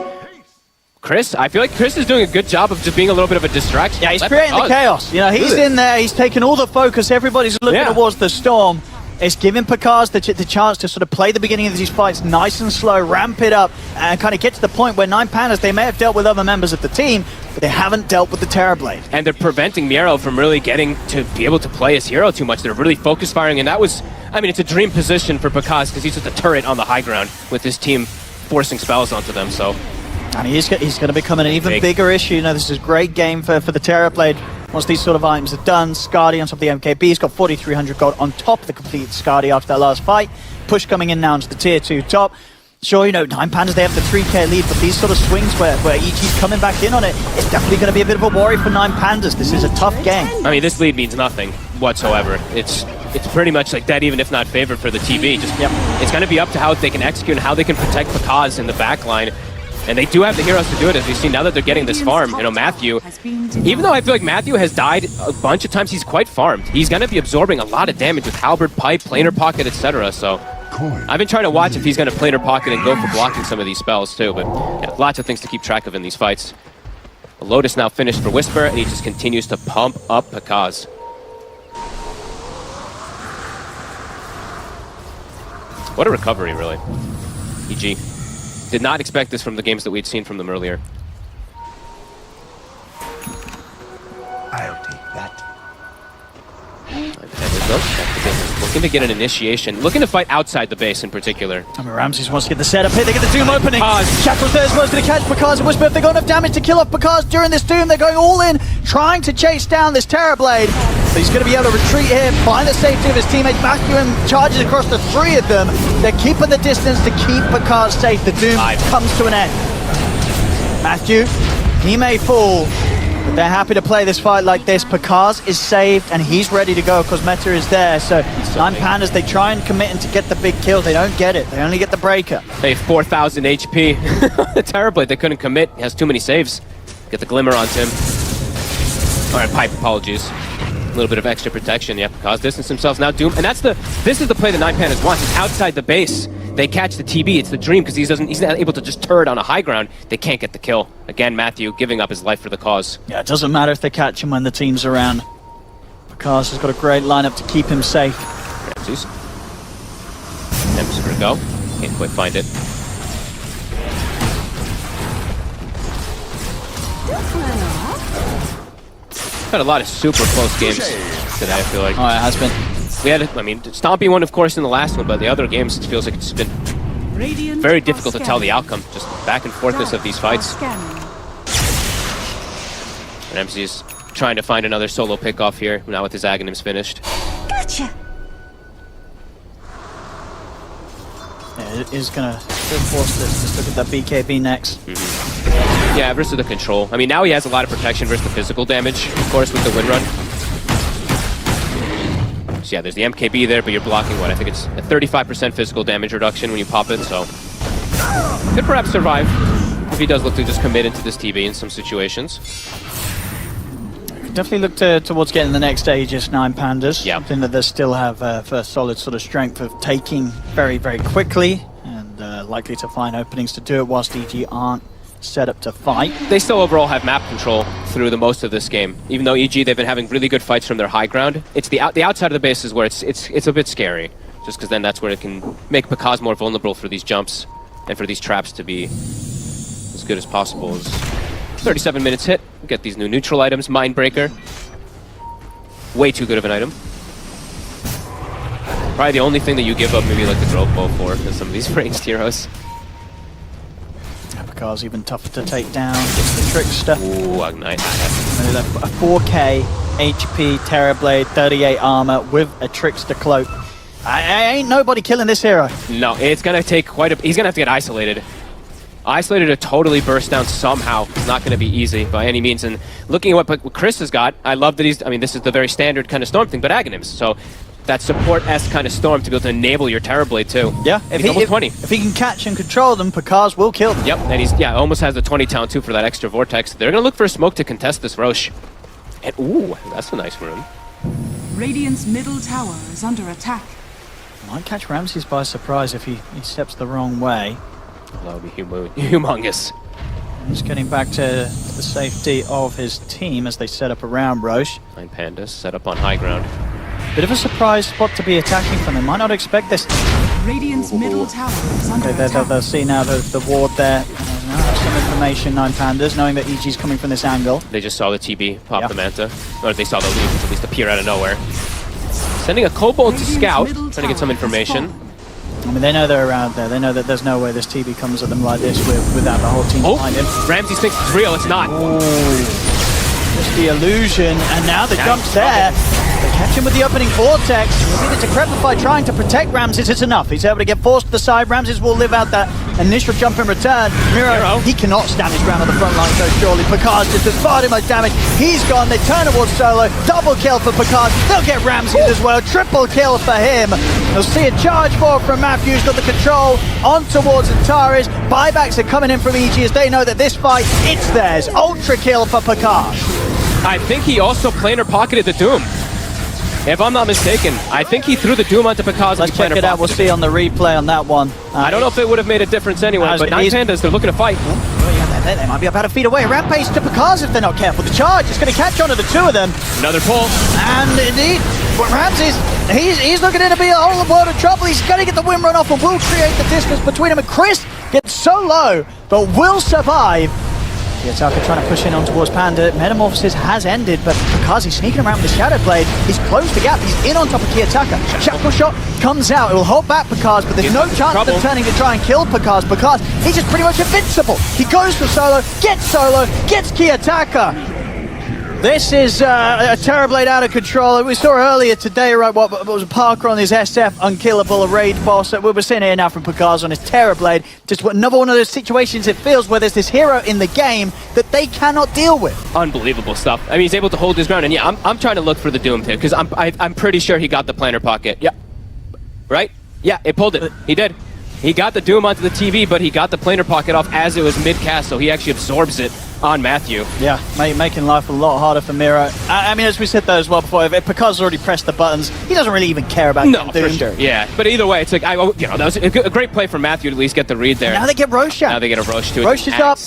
Chris, I feel like Chris is doing a good job of just being a little bit of a distraction. Yeah, he's creating the chaos. You know, he's in there, he's taking all the focus, everybody's looking towards the storm. It's giving Pakazs the chance to sort of play the beginning of these fights nice and slow, ramp it up, and kind of get to the point where 9Pandas, they may have dealt with other members of the team, but they haven't dealt with the Terrorblade. And they're preventing MieRo from really getting to be able to play his hero too much. They're really focus firing, and that was, I mean, it's a dream position for Pakazs because he's just a turret on the high ground with his team forcing spells onto them, so... And he's going to become an even bigger issue. You know, this is a great game for the Terrorblade. Once these sort of items are done, Skadi on top of the MKB, he's got 4,300 gold on top of the complete Skadi after that last fight. Push coming in now into the tier 2 top. Sure, you know, 9Pandas, they have the 3k lead, but these sort of swings where EG's coming back in on it, it's definitely going to be a bit of a worry for 9Pandas. This is a tough game. I mean, this lead means nothing whatsoever. It's pretty much like dead, even if not favored for the TV. Just It's going to be up to how they can execute and how they can protect Pakazs in the back line. And they do have the heroes to do it, as we've seen now that they're getting this farm. You know, Matthew, even though I feel like Matthew has died a bunch of times, he's quite farmed. He's going to be absorbing a lot of damage with Halberd, Pipe, Planar Pocket, etc. So I've been trying to watch if he's going to Planar Pocket and go for blocking some of these spells too. But yeah, lots of things to keep track of in these fights. The Lotus now finished for Wisper, and he just continues to pump up Pakazs. What a recovery, really. EG. Did not expect this from the games that we'd seen from them earlier. I'll take that. Looking to get an initiation. Looking to fight outside the base in particular. I mean, Ramses wants to get the setup here. They get the Doom opening. Shackles there as well, going to catch Pakazs and Wisper. If they got enough damage to kill off Pakazs during this Doom, they're going all in, trying to chase down this Terrorblade. But he's going to be able to retreat here, find the safety of his teammate. Matthew charges across the 3 of them. They're keeping the distance to keep Pakazs safe. The Doom comes to an end. Matthew, he may fall, but they're happy to play this fight like this. Pakazs is saved, and he's ready to go because Meta is there. So 9Pandas, they try and commit and to get the big kill. They don't get it. They only get the breaker. They have 4,000 HP. The Terrorblade, they couldn't commit. He has too many saves. Get the Glimmer onto him. All right, Pipe, apologies. A little bit of extra protection. Yeah, Pakazs distance themselves now. Doom, and this is the play that 9Pandas wants. It's outside the base. They catch the TB. It's the dream because he's not able to just turret on a high ground. They can't get the kill. Again, Matthew giving up his life for the cause. Yeah, it doesn't matter if they catch him when the team's around. Pakazs has got a great lineup to keep him safe. Ramses. Nems for a go. Can't quite find it. Had a lot of super close games today, I feel like. Oh, it has been. We had, I mean, Stompy won, of course, in the last one, but the other games, it feels like it's been very difficult to tell the outcome. Just back and forthness of these fights. And MC's trying to find another solo pick-off here, now with his Aghanims finished. Gotcha. Yeah, it is going to force this. Just look at that BKB next. Yeah, versus the control. I mean, now he has a lot of protection versus the physical damage, of course, with the win run. So yeah, there's the MKB there, but you're blocking what? I think it's a 35% physical damage reduction when you pop it, so... Could perhaps survive if he does look to just commit into this TB in some situations. Definitely look towards getting the next stage as 9Pandas. Yeah. Something that they still have a solid sort of strength of taking very, very quickly, and likely to find openings to do it whilst EG aren't set up to fight. They still overall have map control through the most of this game. Even though EG, they've been having really good fights from their high ground. It's the outside of the base is where it's a bit scary. just because then that's where it can make pakazs more vulnerable for these jumps and for these traps to be as good as possible. As 37 minutes hit, we get these new neutral items, Mindbreaker. Way too good of an item. Probably the only thing that you give up maybe like the growth bow for is some of these ranged heroes. pakazs even tougher to take down. Gets the trickster. Ooh, Ignite. And a 4k HP Terrorblade, 38 armor with a trickster cloak. I ain't nobody killing this hero. No, it's gonna take quite a... He's gonna have to get isolated. Isolated to totally burst down somehow. It's not gonna be easy by any means. And looking at what Chris has got, I love that he's... I mean, this is the very standard kind of Storm thing, but Aghanims. So that support-esque kind of Storm to be able to enable your Terrorblade too. Yeah, he's almost 20. If he can catch and control them, pakazs will kill them. Yep, and he's almost has the 20 talent too for that extra Vortex. They're gonna look for a smoke to contest this Roche. And ooh, that's a nice rune. Radiant's middle tower is under attack. Might catch Ramses by surprise if he steps the wrong way. That would be humongous. He's getting back to the safety of his team as they set up around Roche. 9Pandas set up on high ground. Bit of a surprise spot to be attacking from. They might not expect this. Radiant's middle tower is under attack. They'll see now the ward there. Now some information, 9Pandas, knowing that EG's coming from this angle. They just saw the TB pop the Manta. Or they saw the leaf, at least appear out of nowhere. Sending a Kobold to scout, trying to get some information. I mean, they know they're around there. They know that there's no way this TB comes at them like this without the whole team behind him. Ramses thinks it's real, it's not. Just the illusion, and now the jump's there. They catch him with the opening vortex. Will be the Decrepify trying to protect Ramses. It's enough. He's able to get forced to the side. Ramses will live out that initial jump in return. MieRo, he cannot stand his ground on the front line so surely. pakazs just does far too much damage. He's gone. They turn towards Solo. Double kill for pakazs. They'll get Ramses as well. Triple kill for him. They'll see a charge forward from Matthews. Got the control on towards Antares. Buybacks are coming in from EG as they know that this fight, it's theirs. Ultra kill for pakazs. I think he also planar pocketed the Doom. If I'm not mistaken, I think he threw the Doom onto pakazs. Let's check it out. We'll see on the replay on that one. I don't know if it would have made a difference anyway, but 9Pandas, they're looking to fight. Oh, yeah, they might be about a feet away. Rampage to pakazs if they're not careful. The charge is going to catch onto the two of them. Another pull. And indeed, Ramses, he's looking to be a whole world of trouble. He's going to get the win run off and will create the distance between him. And Chris gets so low, but will survive. Kiyotaka trying to push in on towards Panda. Metamorphosis has ended, but pakazs, he's sneaking around with the Shadow Blade. He's closed the gap. He's in on top of Kiyotaka. Shackle shot comes out. It will hold back pakazs, but there's no chance of them turning to try and kill pakazs. pakazs, he's just pretty much invincible. He goes for Solo, gets Kiyotaka. This is a Terrorblade out of control. We saw earlier today, right, what was a Parker on his SF, unkillable, a raid boss. We were seeing here now from pakazs on his Terrorblade. Just another one of those situations it feels where there's this hero in the game that they cannot deal with. Unbelievable stuff. I mean, he's able to hold his ground, and yeah, I'm trying to look for the Doom here, because I'm pretty sure he got the planar pocket. Yeah. Right? Yeah, it pulled it. He did. He got the Doom onto the TV, but he got the planar pocket off as it was mid-cast, so he actually absorbs it on Matthew. Yeah, making life a lot harder for MieRo. I mean, as we said though as well before, if pakazs already pressed the buttons, he doesn't really even care about no, for sure. Yeah, but either way, it's like that was a great play from Matthew to at least get the read there. And now they get Roche out. Now they get a Roche to it. Roche is up.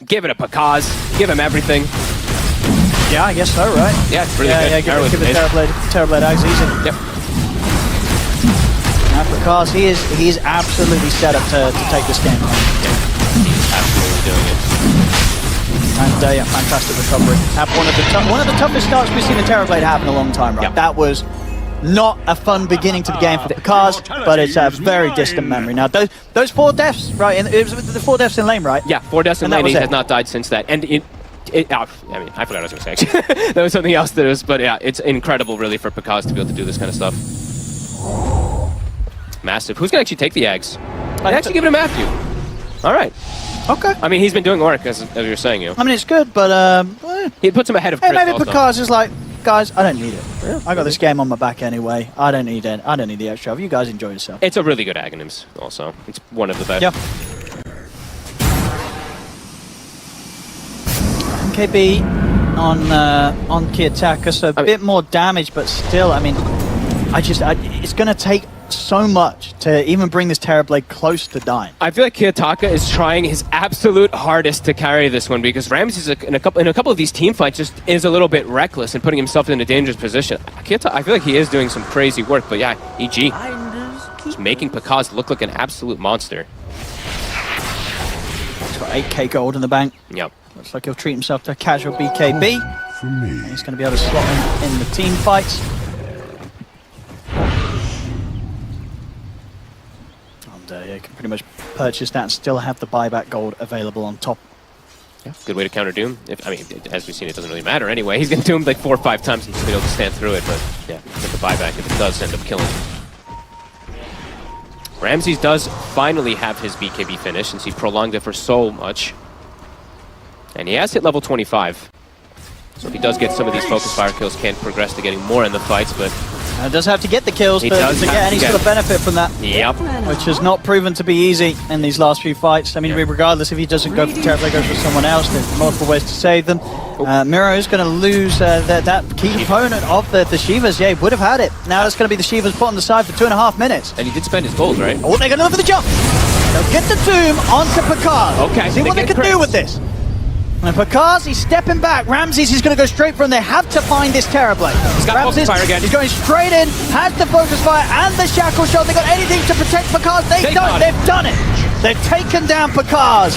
Give it a pakazs. Give him everything. Yeah, I guess so, right? Yeah, it's really good. Yeah, give it Terrorblade Axe easy. Yep. Now pakazs, he is absolutely set up to take this game. Yeah. Absolutely doing it. And yeah, fantastic recovery. One of the toughest starts we've seen a Terrorblade have in a long time, right? Yep. That was not a fun beginning to the game for pakazs, but it's a very distant memory. Now, those 4 deaths, right? It was the 4 deaths in lane, right? Yeah, 4 deaths in lane. He has not died since that. And I forgot what I was going to say, actually. That was something else that was, but yeah, it's incredible, really, for pakazs to be able to do this kind of stuff. Massive. Who's going to actually take the eggs? I'd actually give it to Matthew. All right. Okay. I mean, he's been doing work, as you're saying. I mean, it's good, but he puts him ahead of Chris. Hey, maybe also. pakazs is like, guys, I don't need it. Yeah, I got this game on my back anyway. I don't need it. I don't need the extra. You guys enjoy yourself. It's a really good Aghanims, also. It's one of the best. Yeah. MKB on Kiyotaka, so a bit more damage, but still, I mean, it's going to take so much to even bring this Terrorblade close to dying. I feel like Kiyotaka is trying his absolute hardest to carry this one because Ramses in a couple of these team fights just is a little bit reckless and putting himself in a dangerous position. I feel like he is doing some crazy work, but yeah, EG. Just making pakazs look like an absolute monster. He's got 8k gold in the bank. Yep. Looks like he'll treat himself to a casual BKB. For me. He's going to be able to slot in the team fights. And you can pretty much purchase that and still have the buyback gold available on top. Yeah, good way to counter Doom. I mean, as we've seen, it doesn't really matter anyway. He's going to Doom like 4 or 5 times and he's going to be able to stand through it. But yeah, get the buyback if it does end up killing him. Ramses does finally have his BKB finish since he prolonged it for so much. And he has hit level 25. So if he does get some of these focus fire kills, can progress to getting more in the fights, but... does have to get the kills, He but does to get have to any get- sort of benefit from that. Yep. Which has not proven to be easy in these last few fights. I mean, regardless if he doesn't go for Terrorblade, goes for someone else, there's multiple ways to save them. MieRo is going to lose that key component of the Shivas. Yeah, he would have had it. Now it's going to be the Shivas put on the side for 2.5 minutes. And he did spend his gold, right? Oh, they're going to look for the jump. They'll get the Doom onto pakazs. Okay, See they what they get can do crits. with this. And pakazs, he's stepping back. Ramses, he's going to go straight for him. They have to find this Terrorblade. He's got Ramses, focus fire again. he's going straight in, has the focus fire and the shackle shot. They got anything to protect pakazs. They got it. They've done it. They've taken down pakazs.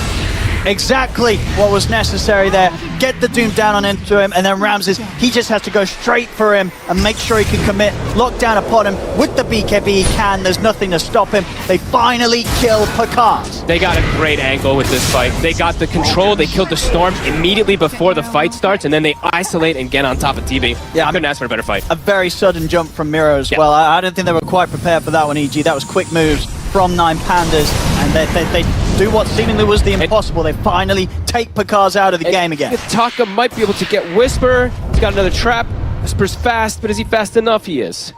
Exactly what was necessary there. Get the Doom down on into him, and then Ramses, he just has to go straight for him and make sure he can commit. Lock down upon him with the BKB he can. There's nothing to stop him. They finally kill pakazs. They got a great angle with this fight. They got the control, they killed the Storm immediately before the fight starts, and then they isolate and get on top of TB. Yeah, Couldn't ask for a better fight. A very sudden jump from MieRo as Yeah. well. I don't think they were quite prepared for that one, EG. That was quick moves from 9Pandas, and they do what seemingly was the impossible. They finally take pakazs out of the game again. Kiyotaka might be able to get Wisper. He's got another trap. Wisper's fast, but is he fast enough? He is.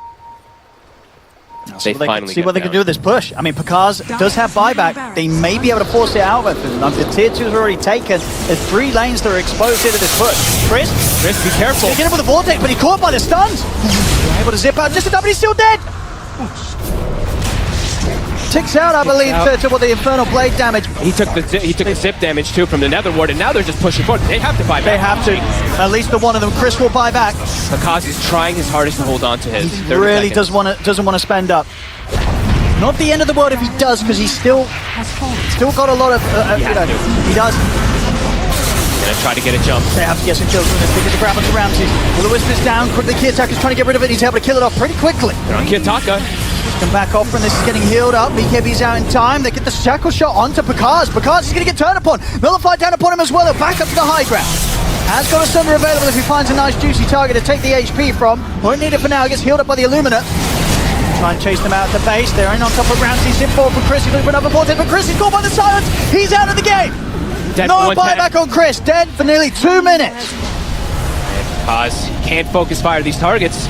They finally see get what they down. can do with this push. I mean, pakazs does have buyback. They may be able to force it out with them. The tier 2s are already taken. There's 3 lanes that are exposed here to this push. Chris, Be careful. he get him with the vortex, but he caught by the stuns. Able to zip out just enough, but he's still dead. Ticks out, I believe, to what the Infernal Blade damage. He took the zip damage too from the Nether Ward, and now they're just pushing forward. They have to buy back. They have to. At least the one of them, Chris, will buy back. Pakazs is trying his hardest to hold on to his. He 30 really seconds. doesn't want to spend up. Not the end of the world if he does, because he's still got a lot of. He has to. He does. Gonna try to get a jump. They have to get some kills from this because the grab onto Ramses. Well, the Wisper's down. Quickly, Kiyotaka's trying to get rid of it. He's able to kill it off pretty quickly. They're on Kiyotaka. Come back off, and this is getting healed up. BKB's out in time. They get the shackle shot onto pakazs. pakazs is going to get turned upon. Nullified down upon him as well. They'll back up to the high ground. Has got a Sunder available if he finds a nice juicy target to take the HP from. Won't need it for now. He gets healed up by the Illumina. Try and chase them out at the base. They're in on top of Ramsey. Zip forward from Chris. He's looking for another vortex, but Chris is caught by the silence. He's out of the game. Dead No for 1 buyback on Chris. Dead for nearly 2 minutes. Pakazs can't focus fire these targets.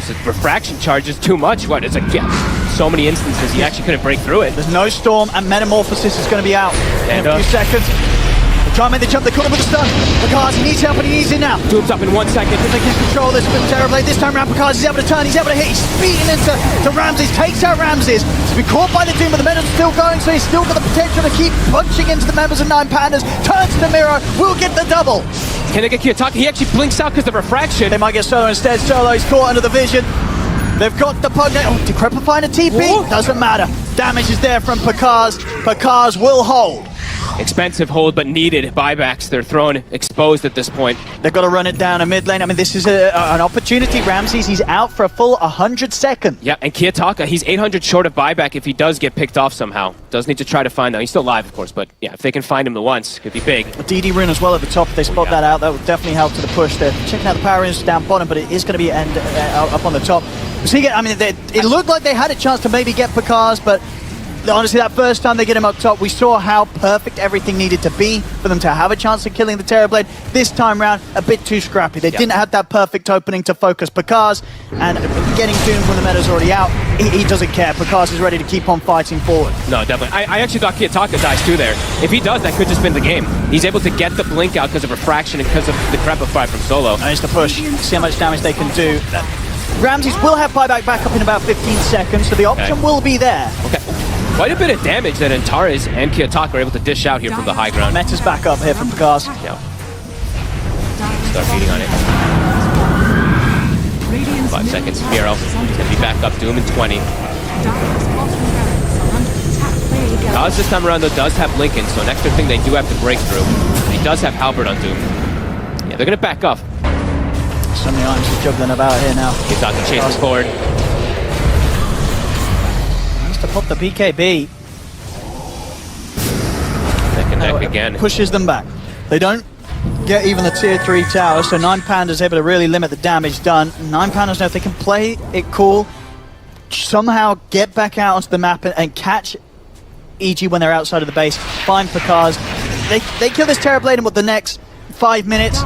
The refraction charge is too much. What? It's like, yeah, so many instances he actually couldn't break through it. There's no storm, and Metamorphosis is going to be out in a few seconds. They'll try and make the jump. They caught him with the stun. pakazs, he needs help, and he needs it now. Doom's up in 1 second. They can control this with Terrorblade. This time round, pakazs is able to turn. He's able to hit. He's speeding into Ramses. Takes out Ramses. He's been caught by the Doom, but the Metam's still going, so he's still got the potential to keep punching into the members of 9Pandas. Turns to MieRo. Will get the double. Can they get Kiyotaka? He actually blinks out because of refraction. They might get Solo instead. Solo, he's caught under the vision. They've got the pug. Oh, Decrepifying a TP? Ooh. Doesn't matter. Damage is there from pakazs. pakazs will hold. Expensive hold, but needed buybacks. They're thrown exposed at this point. They've got to run it down a mid lane. I mean, this is an opportunity. Ramses, he's out for a full 100 seconds. Yeah, and Kiyotaka, he's 800 short of buyback if he does get picked off somehow. Does need to try to find them. He's still alive, of course, but yeah, if they can find him the once, could be big. A DD rune as well at the top. If they spot that out, that would definitely help to the push. They're checking out the power runes down bottom, but it is going to be up on the top. So it looked like they had a chance to maybe get pakazs, but honestly, that first time they get him up top, we saw how perfect everything needed to be for them to have a chance of killing the Terrorblade. This time round, a bit too scrappy. They didn't have that perfect opening to focus pakazs, and getting Doom when the meta's already out, he doesn't care. pakazs is ready to keep on fighting forward. No, definitely. I actually thought Kiyotaka dies too there. If he does, that could just been the game. He's able to get the blink out because of refraction and because of the Decrepify from Solo. Nice the push. See how much damage they can do. Ramses will have buyback back up in about 15 seconds, so the option will be there. Okay. Quite a bit of damage that Antares and Kiyotaka are able to dish out here from the high ground. Meta's back up here from pakazs. Yeah. Start feeding on it. Radiant's 5 seconds. MieRo is going to be back up. Doom in 20. Dire's bottom barracks are under attack. There you go. Kaz this time around, though, does have Lincoln, so an extra thing they do have to break through. He does have Halberd on Doom. Yeah, they're going to back up. So many items are juggling about here now. Kiyotaka chases forward. Has to pop the BKB. Neck and neck again. Pushes them back. They don't get even the tier 3 tower, so 9Pandas able to really limit the damage done. 9Pandas know if they can play it cool, somehow get back out onto the map and catch EG when they're outside of the base, find pakazs. They kill this Terrorblade in what, the next 5 minutes,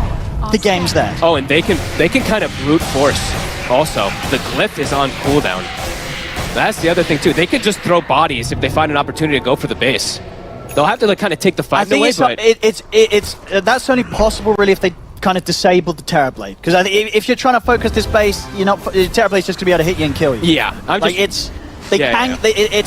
the game's there. Oh, and they can kind of brute force also. The glyph is on cooldown. That's the other thing too. They could just throw bodies if they find an opportunity to go for the base. They'll have to like kind of take the fight away, but that's only possible really if they kind of disable the Terrorblade. Because if you're trying to focus this base, you're not. Terrorblade's just gonna be able to hit you and kill you. Yeah, it's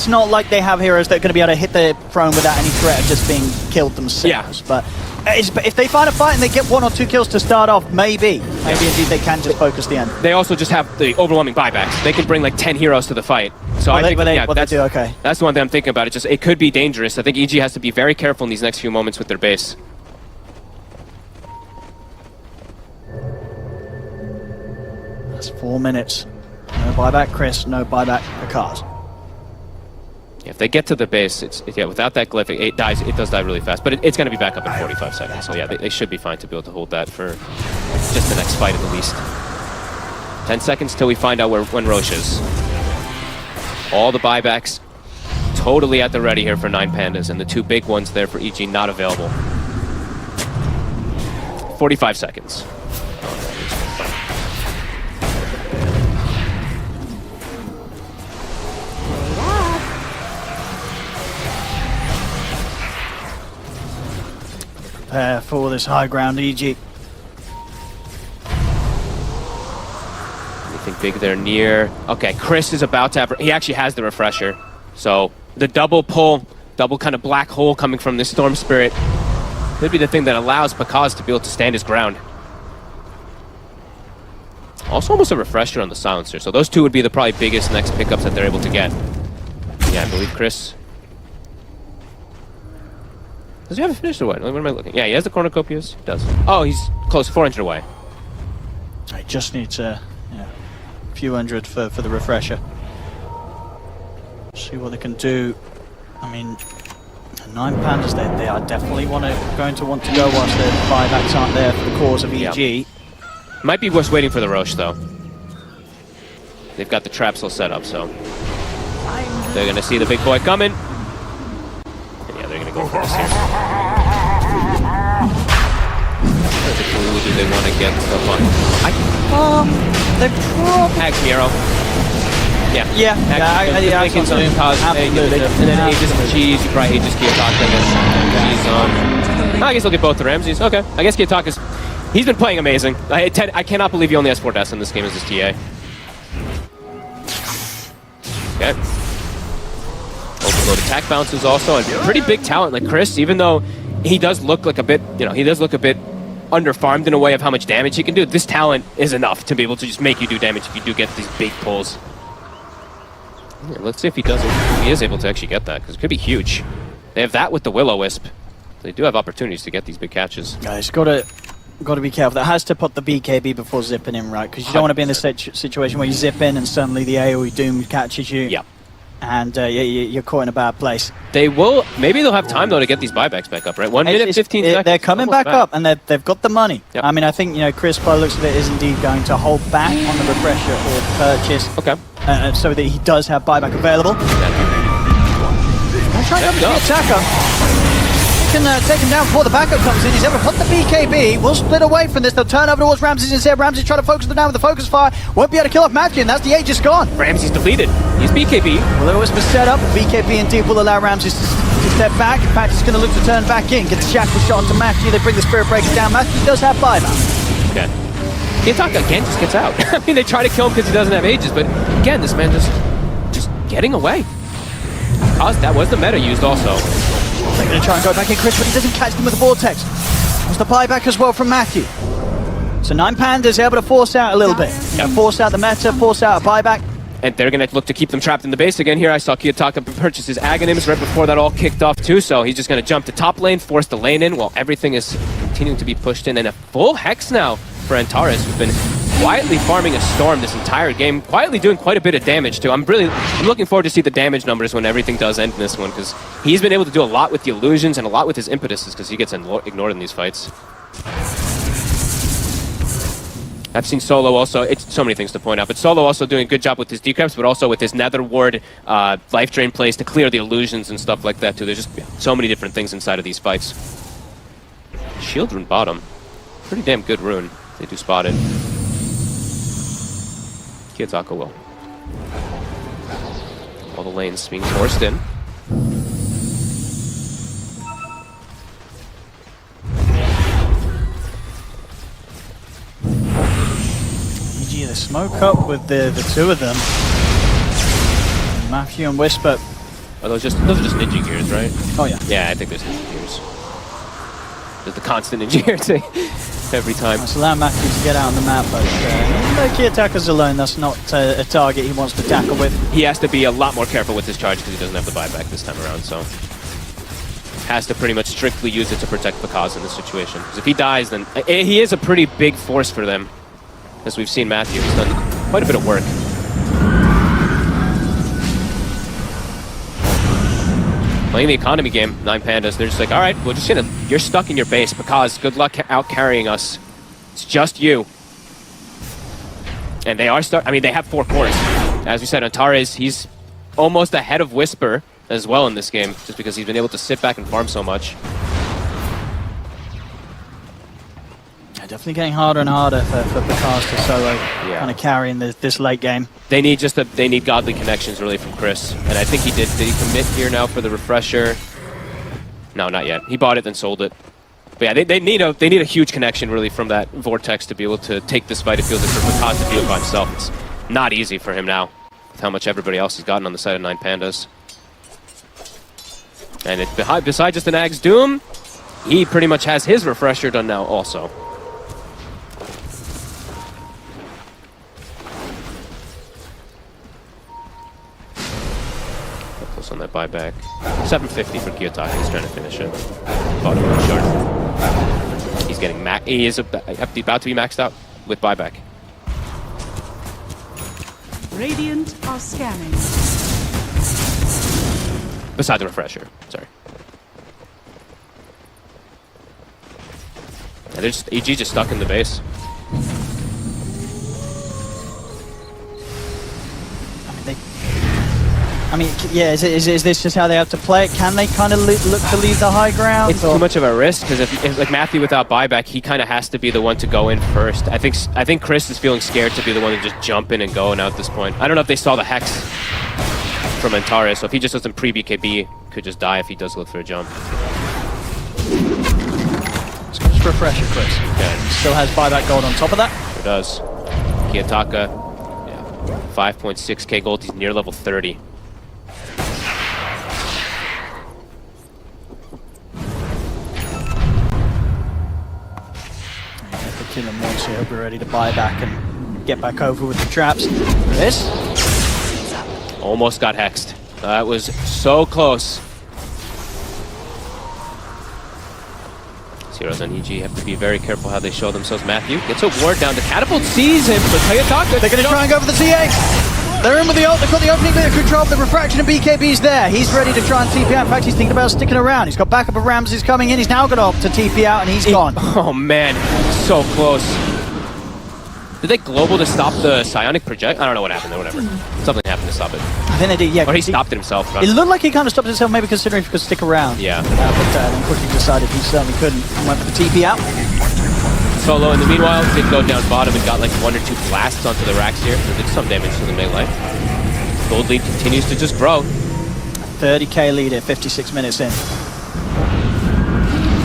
not like they have heroes that are going to be able to hit the throne without any threat of just being killed themselves. But if they find a fight and they get 1 or 2 kills to start off, maybe indeed they can just focus the end. They also just have the overwhelming buybacks. They can bring like 10 heroes to the fight. So I think that's the one thing I'm thinking about. It could be dangerous. I think EG has to be very careful in these next few moments with their base. That's 4 minutes. No buyback, Chris. No buyback, pakazs. If they get to the base, without that glyph, it does die really fast. But it's going to be back up in 45 seconds. So yeah, they should be fine to be able to hold that for just the next fight at the least. 10 seconds till we find out when Roche is. All the buybacks totally at the ready here for 9Pandas, and the 2 big ones there for EG not available. 45 seconds. Prepare for this high ground, EG. Anything big there near? Okay, Chris is about to have... He actually has the refresher. So the double pull, double kind of black hole coming from this Storm Spirit could be the thing that allows pakazs to be able to stand his ground. Also almost a refresher on the silencer. So those 2 would be the probably biggest next pickups that they're able to get. Yeah, I believe Chris... Does he have a finish or what? What am I looking? Yeah, he has the cornucopias. He does. Oh, he's close, 400 away. I just need a few hundred for the refresher. See what they can do. I mean, 9Pandas, they are definitely going to want to go once the buybacks aren't there for the cause of EG. Yep. Might be worth waiting for the Roche, though. They've got the traps all set up, so... They're going to see the big boy coming. They're gonna go for this here. Who do they want to get stuff on? They probably... Axe MieRo. Yeah. Yeah. Lincoln's on Absolutely. And then Aegis and Cheese. You probably Aegis Kiyotaka and Cheese on. I guess they'll get both the Ramses. Okay. I guess Kiyotaka's... He's been playing amazing. I cannot believe he only has 4 deaths in this game as his TA. Okay. Overload attack bounces also, and pretty big talent like Chris, even though he does look like a bit, he does look a bit underfarmed in a way of how much damage he can do. This talent is enough to be able to just make you do damage if you do get these big pulls. Yeah, let's see if he is able to actually get that, because it could be huge. They have that with the Will-O-Wisp. They do have opportunities to get these big catches. Guys, got to be careful. That has to put the BKB before zipping in, right? Because you don't want to be in this situation where you zip in and suddenly the AoE Doom catches you. Yeah. And you're caught in a bad place. Maybe they'll have time though to get these buybacks back up, right? 1 minute, 15 seconds. They're coming back up, and they've got the money. Yep. I mean, I think Chris, by the looks of it, is indeed going to hold back on the refresher or purchase. Okay. So that he does have buyback available. I'm trying to go for the attacker. Can take him down before the backup comes in. He's able to put the BKB. We'll split away from this. They'll turn over towards Ramses instead. Ramses trying to focus them down with the focus fire. Won't be able to kill off Matthew, and that's the Aegis gone. Ramses depleted. He's BKB. Well, it was set up. BKB indeed will allow Ramses to step back. In fact, he's going to look to turn back in. Get the shackle shot onto Matthew. They bring the Spirit Breaker down. Matthew does have buyback. Okay. Kiyotaka again just gets out. I mean, they try to kill him because he doesn't have Aegis, but again, this man just getting away. That was the meta used also. They're going to try and go back in Chris, but he doesn't catch them with the Vortex. There's the buyback as well from Matthew. So 9Pandas able to force out a little bit. You know, force out the meta, force out a buyback. And they're going to look to keep them trapped in the base again here. I saw Kiyotaka purchase his Aghanims right before that all kicked off too, so he's just going to jump to top lane, force the lane in while everything is continuing to be pushed in. And a full Hex now for Antares, who's been quietly farming a Storm this entire game, quietly doing quite a bit of damage too. I'm looking forward to see the damage numbers when everything does end in this one, because he's been able to do a lot with the illusions and a lot with his impetuses, because he gets ignored in these fights. I've seen Solo also, it's so many things to point out, but Solo also doing a good job with his decreps, but also with his Nether Ward life drain plays to clear the illusions and stuff like that too. There's just so many different things inside of these fights. Shield rune bottom. Pretty damn good rune. They do spot it. Kiyotaka will. All the lanes being forced in. The smoke up with the two of them. Matthew and Wisper. Oh, those are just ninja gears, right? Oh yeah. Yeah, I think there's ninja gears. There's the constant ninja gear every time. That's allowed Matthew to get out on the map, but Kiyotaka's alone, that's not a target he wants to tackle with. He has to be a lot more careful with his charge because he doesn't have the buyback this time around, so has to pretty much strictly use it to protect pakazs in this situation. Because if he dies, then he is a pretty big force for them. As we've seen Matthew, he's done quite a bit of work. Playing the economy game, 9Pandas, they're just like, all right, we're just you're stuck in your base. Pakazs, good luck out carrying us. It's just you. And they are they have 4 cores. As we said, Antares, he's almost ahead of Wisper as well in this game, just because he's been able to sit back and farm so much. Definitely getting harder and harder for pakazs to solo, kind of carrying this late game. They need they need godly connections really from Chris, and I think he did. Did he commit here now for the refresher? No, not yet. He bought it then sold it. But yeah, they need a huge connection really from that Vortex to be able to take this fight. It feels like for pakazs to do it by himself, it's not easy for him now with how much everybody else has gotten on the side of 9Pandas. And besides just an Ag's Doom, he pretty much has his refresher done now also. On that buyback. 750 for Kiyotaka. He's trying to finish it. Bottom one short. He's getting he is about to be maxed out with buyback. Radiant are scanning. Beside the refresher. Sorry. Yeah, they're just EG just stuck in the base. I mean, yeah, is this just how they have to play it? Can they kind of look to leave the high ground? It's too much of a risk, because if like Matthew without buyback, he kind of has to be the one to go in first. I think Chris is feeling scared to be the one to just jump in and go now at this point. I don't know if they saw the Hex from Antares, so if he just doesn't pre-BKB, could just die if he does look for a jump. Just refresher, Chris. Yeah. Still has buyback gold on top of that. It does. Kiyotaka, yeah, 5.6k gold. He's near level 30. Kill him once, so he'll be ready to buy back and get back over with the traps. This almost got hexed. That was so close. Zeros on EG have to be very careful how they show themselves. Matthew gets a ward down. The catapult sees him, but Kiyotaka, they're going to try and go for the TA. They're in with the ult. They've got the opening bit of control. The refraction and BKB's there. He's ready to try and TP out. In fact, he's thinking about sticking around. He's got backup of Ramses coming in. He's now going to opt to TP out, and he's gone. Oh man, so close. Did they global to stop the psionic project? I don't know what happened there, whatever. Something happened to stop it. I think they did, yeah. Or he stopped it himself. It looked like he kind of stopped himself, maybe considering if he could stick around. Yeah. But then quickly decided he certainly couldn't. Went for the TP out. Solo, in the meanwhile, did go down bottom and got like 1 or 2 blasts onto the racks here. So did some damage to the melee. Gold lead continues to just grow. 30k lead at 56 minutes in.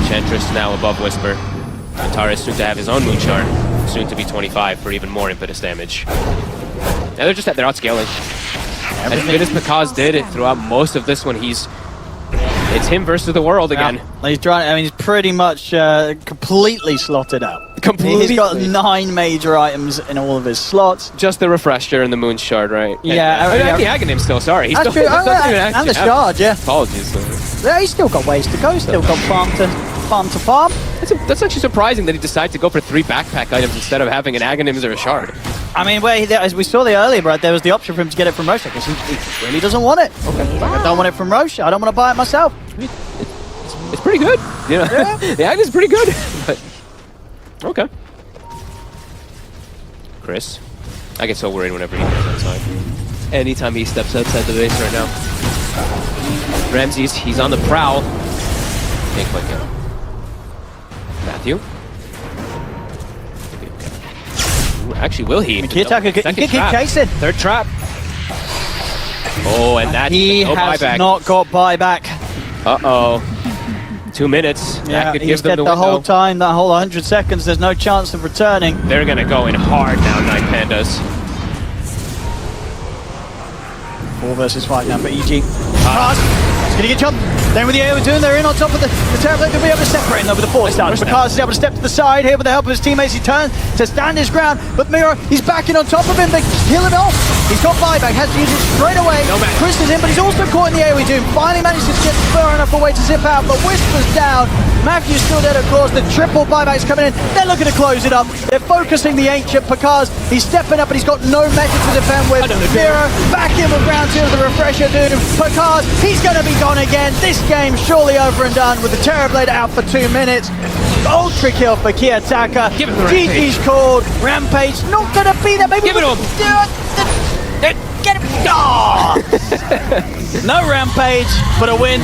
Enchantress now above Wisper. Antares soon to have his own Moonshard. Soon to be 25 for even more impetus damage. Now they're outscaling. As good as pakazs did it throughout most of this one, he's It's him versus the world again. Yeah. He's trying. I mean, he's pretty much completely slotted out. Completely. He's got 9 major items in all of his slots. Just the refresher and the moon shard, right? Yeah, And the Aghanim still. Sorry, he's That's still. true. And the shard, yeah. Apologies. Yeah, he's still got ways to go. Still got farm to farm. That's actually surprising that he decided to go for 3 backpack items instead of having an Aghanim or a shard. I mean, as we saw there earlier, right, there was the option for him to get it from Roche because he really doesn't want it. Okay. Like, I don't want it from Roche. I don't want to buy it myself. It's pretty good, you know. Yeah. The Aghanim's pretty good, but okay. Chris, I get so worried whenever he goes outside. Anytime he steps outside the base right now. Ramses, he's on the prowl. Can't quite get him. Matthew. Ooh, actually, will he? Kiyotaka can keep trap. chasing. 3rd trap. Oh, and that He no has buyback. not got buyback. Uh-oh. 2 minutes. Yeah, that could he's give them dead the the window. whole time, that whole 100 seconds. There's no chance of returning. They're gonna go in hard now, 9Pandas. 4 versus 5 now for EG. He's gonna get jumped. Then with the air we're doing, they're in on top of the Terrorblade. They'll be able to separate him though with the force start. Pakazs is able to step to the side here with the help of his teammates. He turns to stand his ground, but MieRo, he's backing on top of him. They kill him off. He's got buyback, has to use it straight away. No man. Chris is in, but he's also caught in the AoE Doom. Finally managed to get far enough away to zip out, but Wisper's down. Matthew's still dead, of course. The triple buyback's coming in. They're looking to close it up. They're focusing the ancient Pakazs. He's stepping up, but he's got no method to defend with. MieRo back in with round 2 of the refresher Doom. Pakazs, he's going to be gone again. This game surely over and done with the Terrorblade out for 2 minutes. Ultra kill for Kiyotaka. Give him the GG's called. Rampage not going to be there. Maybe Give it to him. Get him. Oh! No Rampage, but a win.